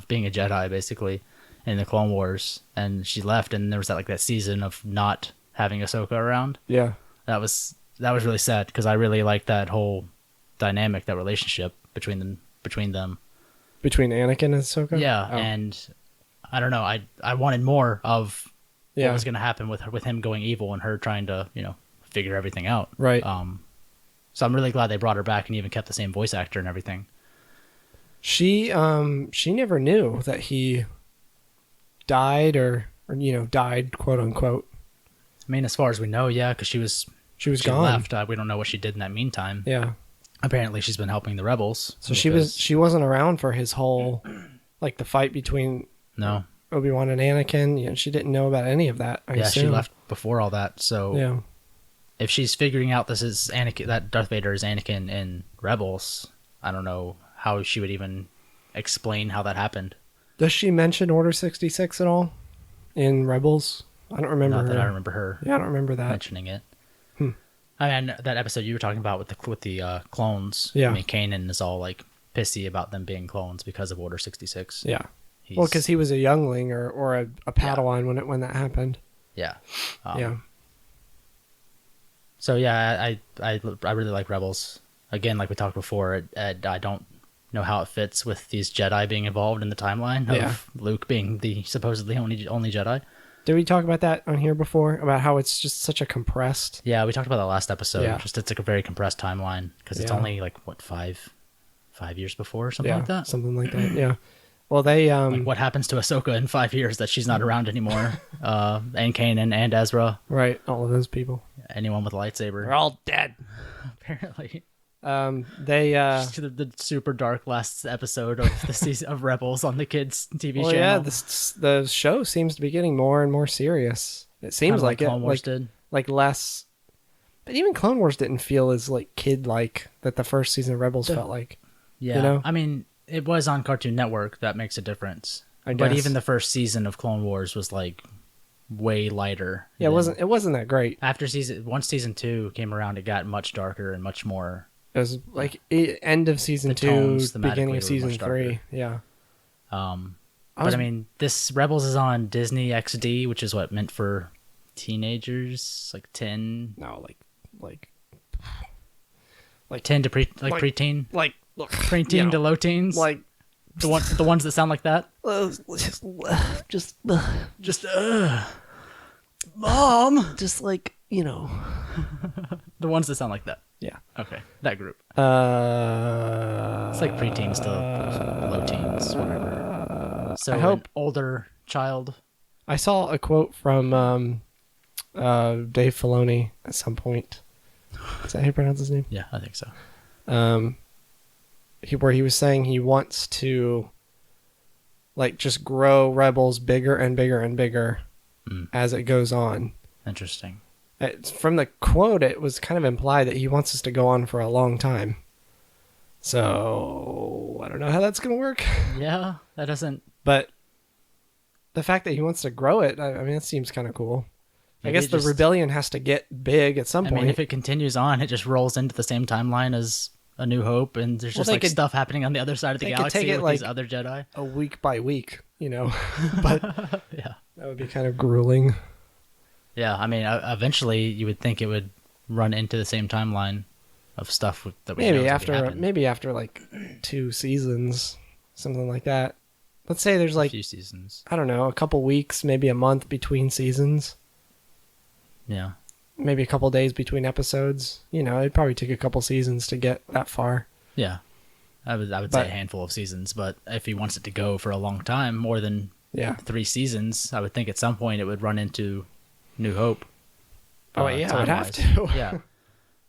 Speaker 1: being a Jedi, basically, in the Clone Wars, and she left, and there was that season of not having Ahsoka around.
Speaker 2: Yeah.
Speaker 1: That was really sad, because I really liked that whole dynamic, that relationship between them.
Speaker 2: Between Anakin and Ahsoka?
Speaker 1: Yeah,
Speaker 2: Oh.
Speaker 1: and I don't know. I wanted more of what
Speaker 2: Yeah.
Speaker 1: was going to happen with him going evil and her trying to figure everything out.
Speaker 2: Right.
Speaker 1: So I'm really glad they brought her back and even kept the same voice actor and everything.
Speaker 2: She never knew that he died or died, quote unquote.
Speaker 1: I mean, as far as we know, yeah, because she
Speaker 2: gone.
Speaker 1: left. We don't know what she did in that meantime.
Speaker 2: Yeah.
Speaker 1: Apparently, she's been helping the rebels.
Speaker 2: So she wasn't around for his whole, like, the fight between
Speaker 1: No.
Speaker 2: Obi-Wan and Anakin. She didn't know about any of that. I
Speaker 1: Yeah,
Speaker 2: assume.
Speaker 1: she left before all that. So
Speaker 2: Yeah.
Speaker 1: if she's figuring out this is Anakin, that Darth Vader is Anakin in Rebels, I don't know how she would even explain how that happened.
Speaker 2: Does she mention Order 66 at all in Rebels? I don't remember
Speaker 1: Not
Speaker 2: her.
Speaker 1: that I remember her
Speaker 2: Yeah, I don't remember that.
Speaker 1: mentioning it. I mean, that episode you were talking about with the clones.
Speaker 2: Yeah.
Speaker 1: I mean, Kanan is all like pissy about them being clones because of Order 66.
Speaker 2: Yeah. Well, because he was a youngling or a Padawan when that happened.
Speaker 1: Yeah.
Speaker 2: Yeah.
Speaker 1: So yeah, I really like Rebels. Again, like we talked before, I don't know how it fits with these Jedi being involved in the timeline of Luke being the supposedly only Jedi.
Speaker 2: Did we talk about that on here before? About how it's just such a compressed...
Speaker 1: Yeah, we talked about that last episode.
Speaker 2: Yeah.
Speaker 1: Just it's like a very compressed timeline, because it's only like what 5 years before or something like that.
Speaker 2: Something like that. Yeah. Well, they
Speaker 1: Like what happens to Ahsoka in 5 years that she's not around anymore? And Kanan and Ezra,
Speaker 2: right, all of those people.
Speaker 1: anyone with a lightsaber,
Speaker 2: They're all dead.
Speaker 1: apparently.
Speaker 2: They
Speaker 1: The super dark last episode of the season of Rebels on the kids' TV
Speaker 2: well,
Speaker 1: channel.
Speaker 2: yeah, the show seems to be getting more and more serious. It seems
Speaker 1: Kinda
Speaker 2: like it,
Speaker 1: Clone Wars did.
Speaker 2: like less. But even Clone Wars didn't feel as like kid-like that the first season of Rebels felt like.
Speaker 1: Yeah,
Speaker 2: you know?
Speaker 1: I mean, it was on Cartoon Network. That makes a difference.
Speaker 2: I
Speaker 1: But
Speaker 2: guess.
Speaker 1: even the first season of Clone Wars was like way lighter.
Speaker 2: Yeah,
Speaker 1: than-
Speaker 2: it wasn't that great.
Speaker 1: After once season 2 came around, it got much darker and much more.
Speaker 2: It was like end of season
Speaker 1: The
Speaker 2: 2,
Speaker 1: tones
Speaker 2: beginning
Speaker 1: thematically
Speaker 2: of
Speaker 1: were
Speaker 2: season
Speaker 1: much darker.
Speaker 2: 3. Yeah.
Speaker 1: But I mean, this Rebels is on Disney XD, which is what meant for teenagers, like 10.
Speaker 2: No, like
Speaker 1: 10 to preteen,
Speaker 2: like
Speaker 1: preteen to low teens,
Speaker 2: like
Speaker 1: the ones that sound like that.
Speaker 2: Just
Speaker 1: Mom.
Speaker 2: just like
Speaker 1: The ones that sound like that.
Speaker 2: Yeah.
Speaker 1: Okay, that group.
Speaker 2: It's
Speaker 1: It's like preteens to low teens, whatever. So
Speaker 2: I hope
Speaker 1: an older child.
Speaker 2: I saw a quote from Dave Filoni at some point. Is that how you pronounce his name?
Speaker 1: Yeah, I think so.
Speaker 2: Where he was saying he wants to like just grow Rebels bigger and bigger and bigger as it goes on.
Speaker 1: Interesting.
Speaker 2: From the quote, it was kind of implied that he wants us to go on for a long time. So I don't know how that's going to work.
Speaker 1: Yeah, that doesn't.
Speaker 2: But the fact that he wants to grow it, I mean, that seems kind of cool.
Speaker 1: Maybe
Speaker 2: I guess the rebellion has to get big at some point.
Speaker 1: I mean, if it continues on, it just rolls into the same timeline as A New Hope, and there's just stuff happening on the other side of the galaxy with these other Jedi.
Speaker 2: A week by week, but
Speaker 1: Yeah.
Speaker 2: that would be kind of grueling.
Speaker 1: Yeah, I mean, eventually you would think it would run into the same timeline of stuff that we
Speaker 2: maybe after like 2 seasons, something like that. Let's say there's like
Speaker 1: a few seasons.
Speaker 2: I don't know, a couple weeks, maybe a month between seasons.
Speaker 1: Yeah.
Speaker 2: Maybe a couple days between episodes. It'd probably take a couple seasons to get that far.
Speaker 1: Yeah. I would say a handful of seasons, but if he wants it to go for a long time, more than 3 seasons, I would think at some point it would run into New Hope.
Speaker 2: Oh yeah, it would have to.
Speaker 1: Yeah.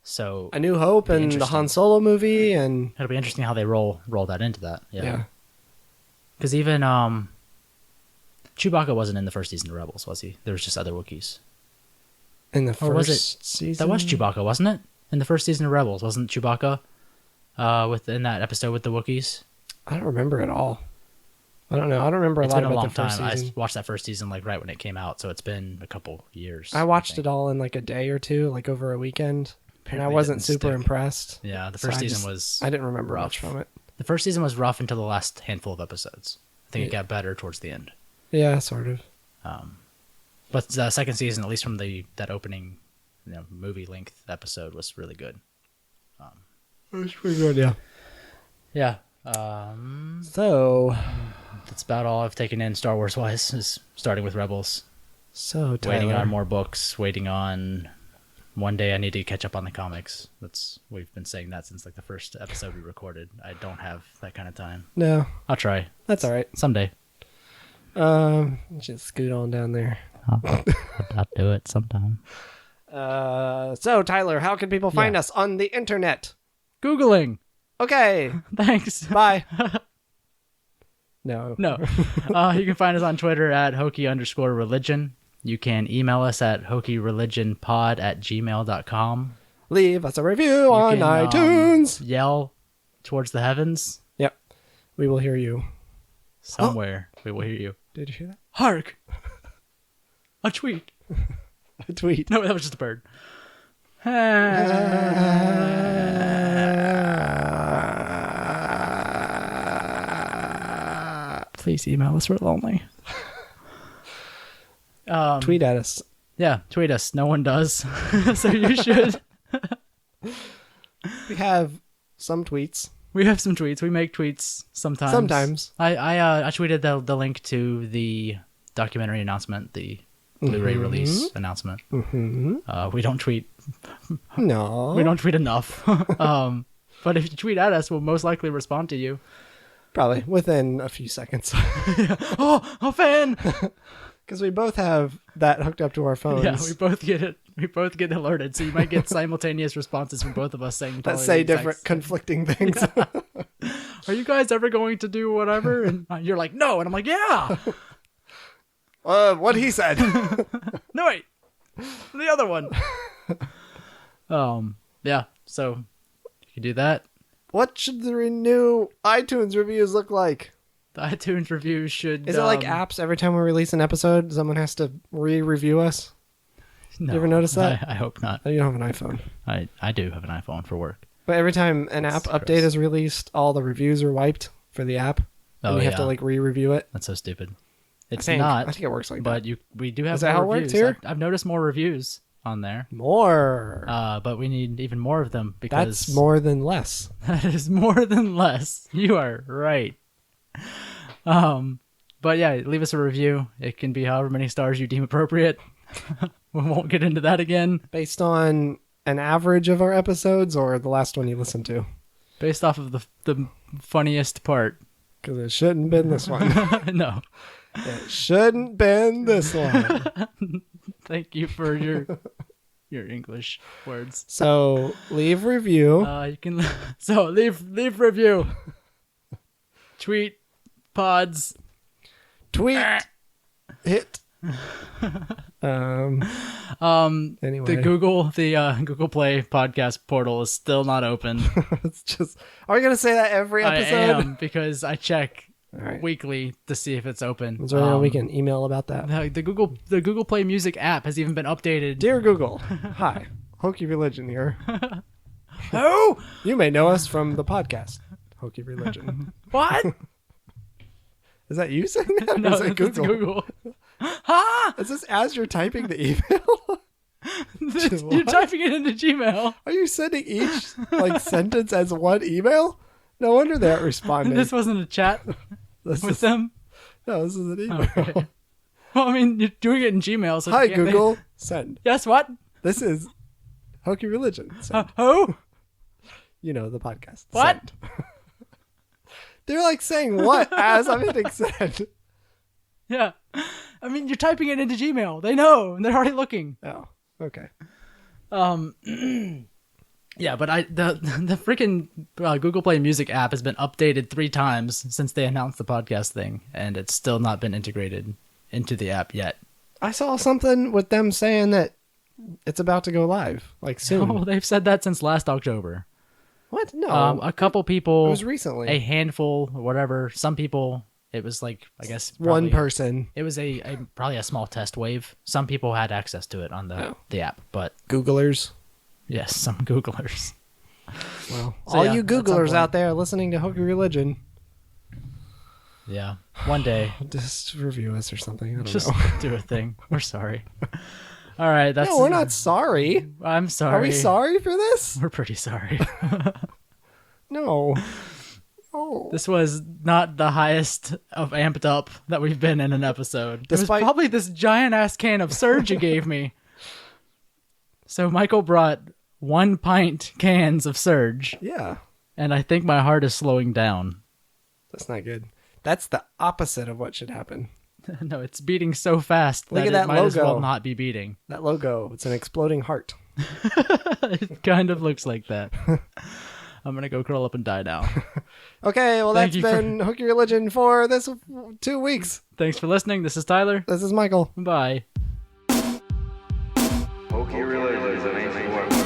Speaker 1: So
Speaker 2: A New Hope and the Han Solo movie, and
Speaker 1: it'll be interesting how they roll that into that.
Speaker 2: Yeah.
Speaker 1: Because even Chewbacca wasn't in the first season of Rebels, was he? There was just other Wookiees.
Speaker 2: In the first season?
Speaker 1: That was Chewbacca, wasn't it? In the first season of Rebels, wasn't Chewbacca in that episode with the Wookiees?
Speaker 2: I don't remember at all. I don't know. I don't remember a lot about the first season.
Speaker 1: I watched that first season like right when it came out, so it's been a couple years.
Speaker 2: I watched it all in like a day or two, like over a weekend, and I wasn't super impressed.
Speaker 1: Yeah, the first season was
Speaker 2: I didn't remember
Speaker 1: rough.
Speaker 2: much from it.
Speaker 1: The first season was rough until the last handful of episodes. I think it got better towards the end.
Speaker 2: Yeah, sort of.
Speaker 1: But the second season, at least from that opening movie length episode, was really good.
Speaker 2: It was pretty good, yeah.
Speaker 1: Yeah.
Speaker 2: So
Speaker 1: that's about all I've taken in Star Wars wise, is starting with Rebels.
Speaker 2: So Tyler,
Speaker 1: waiting on more books, waiting on one day I need to catch up on the comics. We've been saying that since like the first episode we recorded. I don't have that kind of time.
Speaker 2: No.
Speaker 1: I'll try.
Speaker 2: That's all right.
Speaker 1: Someday.
Speaker 2: Just scoot on down there.
Speaker 1: I'll do it sometime.
Speaker 2: So Tyler, how can people find us on the internet?
Speaker 1: Googling.
Speaker 2: Okay.
Speaker 1: Thanks.
Speaker 2: Bye. No.
Speaker 1: You can find us on Twitter at Hokey_religion. You can email us at hokeyreligion@gmail.com.
Speaker 2: Leave us a review on iTunes.
Speaker 1: Yell towards the heavens.
Speaker 2: Yep. We will hear you.
Speaker 1: Somewhere we will hear you.
Speaker 2: Did you hear that?
Speaker 1: Hark! A tweet.
Speaker 2: A tweet.
Speaker 1: No, that was just a bird. Please email us. We're lonely.
Speaker 2: Tweet at us.
Speaker 1: Yeah, tweet us. No one does. So you should.
Speaker 2: We have some tweets.
Speaker 1: We have some tweets. We make tweets sometimes. I tweeted the link to the documentary announcement, the Blu-ray release announcement.
Speaker 2: Mm-hmm.
Speaker 1: We don't tweet.
Speaker 2: No.
Speaker 1: We don't tweet enough. But if you tweet at us, we'll most likely respond to you.
Speaker 2: Probably within a few seconds.
Speaker 1: Oh, a fan!
Speaker 2: Because we both have that hooked up to our phones.
Speaker 1: Yeah, we both get it. We both get alerted, so you might get simultaneous responses from both of us saying
Speaker 2: that say different, conflicting things.
Speaker 1: Yeah. Are you guys ever going to do whatever? And you're like, no, and I'm like, yeah.
Speaker 2: What he said.
Speaker 1: No, wait, the other one. Yeah. So you can do that.
Speaker 2: What should the new iTunes reviews look like?
Speaker 1: The iTunes reviews should...
Speaker 2: Is it like apps? Every time we release an episode, someone has to re-review us?
Speaker 1: No,
Speaker 2: you ever notice that?
Speaker 1: I hope not.
Speaker 2: Oh, you don't have an iPhone.
Speaker 1: I do have an iPhone for work.
Speaker 2: But every time an app update is released, all the reviews are wiped for the app. And you have to like re-review it.
Speaker 1: That's so stupid. It's
Speaker 2: I
Speaker 1: not.
Speaker 2: think it works like
Speaker 1: but
Speaker 2: that.
Speaker 1: we do have
Speaker 2: Is that
Speaker 1: more
Speaker 2: how it works
Speaker 1: reviews.
Speaker 2: here?
Speaker 1: I've noticed more reviews on there.
Speaker 2: More.
Speaker 1: But we need even more of them because
Speaker 2: That's more than less.
Speaker 1: that is more than less. You are right. But yeah, leave us a review. It can be however many stars you deem appropriate. We won't get into that again.
Speaker 2: Based on an average of our episodes or the last one you listened to?
Speaker 1: Based off of the funniest part.
Speaker 2: Because it shouldn't been this one.
Speaker 1: No.
Speaker 2: It shouldn't been this one.
Speaker 1: Thank you for your English words.
Speaker 2: So leave review.
Speaker 1: You can leave review. Tweet pods.
Speaker 2: Tweet. Hit. Anyway.
Speaker 1: The Google Play podcast portal is still not open.
Speaker 2: It's just. Are we gonna say that every episode?
Speaker 1: I am, because I check
Speaker 2: right.
Speaker 1: weekly to see if it's open.
Speaker 2: Is there any way we can email about that?
Speaker 1: The Google Play Music app has even been updated.
Speaker 2: Dear Google, hi, Hokey Religion here.
Speaker 1: Who?
Speaker 2: You may know us from the podcast, Hokey Religion.
Speaker 1: What?
Speaker 2: Is that you saying that?
Speaker 1: No,
Speaker 2: or is it
Speaker 1: it's Google. Huh?
Speaker 2: Is this as you're typing the email?
Speaker 1: You're typing it into Gmail.
Speaker 2: Are you sending each sentence as one email? No wonder they aren't responding.
Speaker 1: This wasn't a chat with them.
Speaker 2: No, this is an email.
Speaker 1: Okay. Well, I mean, you're doing it in Gmail. So
Speaker 2: Hi, Google. Send.
Speaker 1: Yes, what?
Speaker 2: This is Hokey Religion. Send.
Speaker 1: Who?
Speaker 2: You know, the podcast.
Speaker 1: What?
Speaker 2: Send. They're saying what as I'm hitting send.
Speaker 1: Yeah. I mean, you're typing it into Gmail. They know, and they're already looking.
Speaker 2: Oh, okay.
Speaker 1: Yeah, but the freaking Google Play Music app has been updated 3 times since they announced the podcast thing, and it's still not been integrated into the app yet.
Speaker 2: I saw something with them saying that it's about to go live, soon.
Speaker 1: Oh, they've said that since last October.
Speaker 2: What? No.
Speaker 1: A couple people.
Speaker 2: It was recently.
Speaker 1: A handful, or whatever. Some people. It was I guess
Speaker 2: one person.
Speaker 1: It was probably a small test wave. Some people had access to it on the app, but
Speaker 2: Googlers.
Speaker 1: yes, some Googlers.
Speaker 2: Well,
Speaker 1: So,
Speaker 2: all
Speaker 1: yeah,
Speaker 2: you
Speaker 1: at some
Speaker 2: Googlers
Speaker 1: point.
Speaker 2: out there listening to Hokey Religion,
Speaker 1: Yeah, one day
Speaker 2: just review us or something. I don't
Speaker 1: just
Speaker 2: know.
Speaker 1: do a thing. We're sorry. All right, that's
Speaker 2: No, we're not sorry.
Speaker 1: I'm sorry.
Speaker 2: Are we sorry for this?
Speaker 1: We're pretty sorry.
Speaker 2: No. Oh.
Speaker 1: This was not the highest of amped up that we've been in an episode. It was
Speaker 2: Despite-
Speaker 1: probably this giant ass can of Surge you gave me. So Michael brought 1 pint cans of Surge,
Speaker 2: Yeah.
Speaker 1: and I think my heart is slowing down.
Speaker 2: That's not good. That's the opposite of what should happen.
Speaker 1: No, it's beating so fast
Speaker 2: Look
Speaker 1: that
Speaker 2: at that
Speaker 1: it might as well
Speaker 2: logo.
Speaker 1: not be beating.
Speaker 2: That logo, it's an exploding heart.
Speaker 1: It kind of looks like that. I'm going to go curl up and die now.
Speaker 2: Okay, well,
Speaker 1: Thank
Speaker 2: that's
Speaker 1: you
Speaker 2: been Hokey Religion for this 2 weeks.
Speaker 1: Thanks for listening. This is Tyler.
Speaker 2: This is Michael.
Speaker 1: Bye.
Speaker 3: Hokey Religion is an ancient weapon.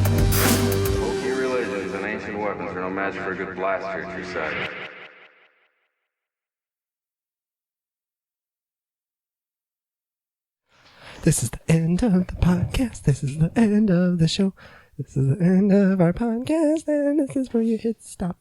Speaker 3: Hokey Religion is an ancient weapon for no match for a good blaster at your side.
Speaker 2: This is the end of the podcast. This is the end of the show. This is the end of our podcast, and this is where you hit stop.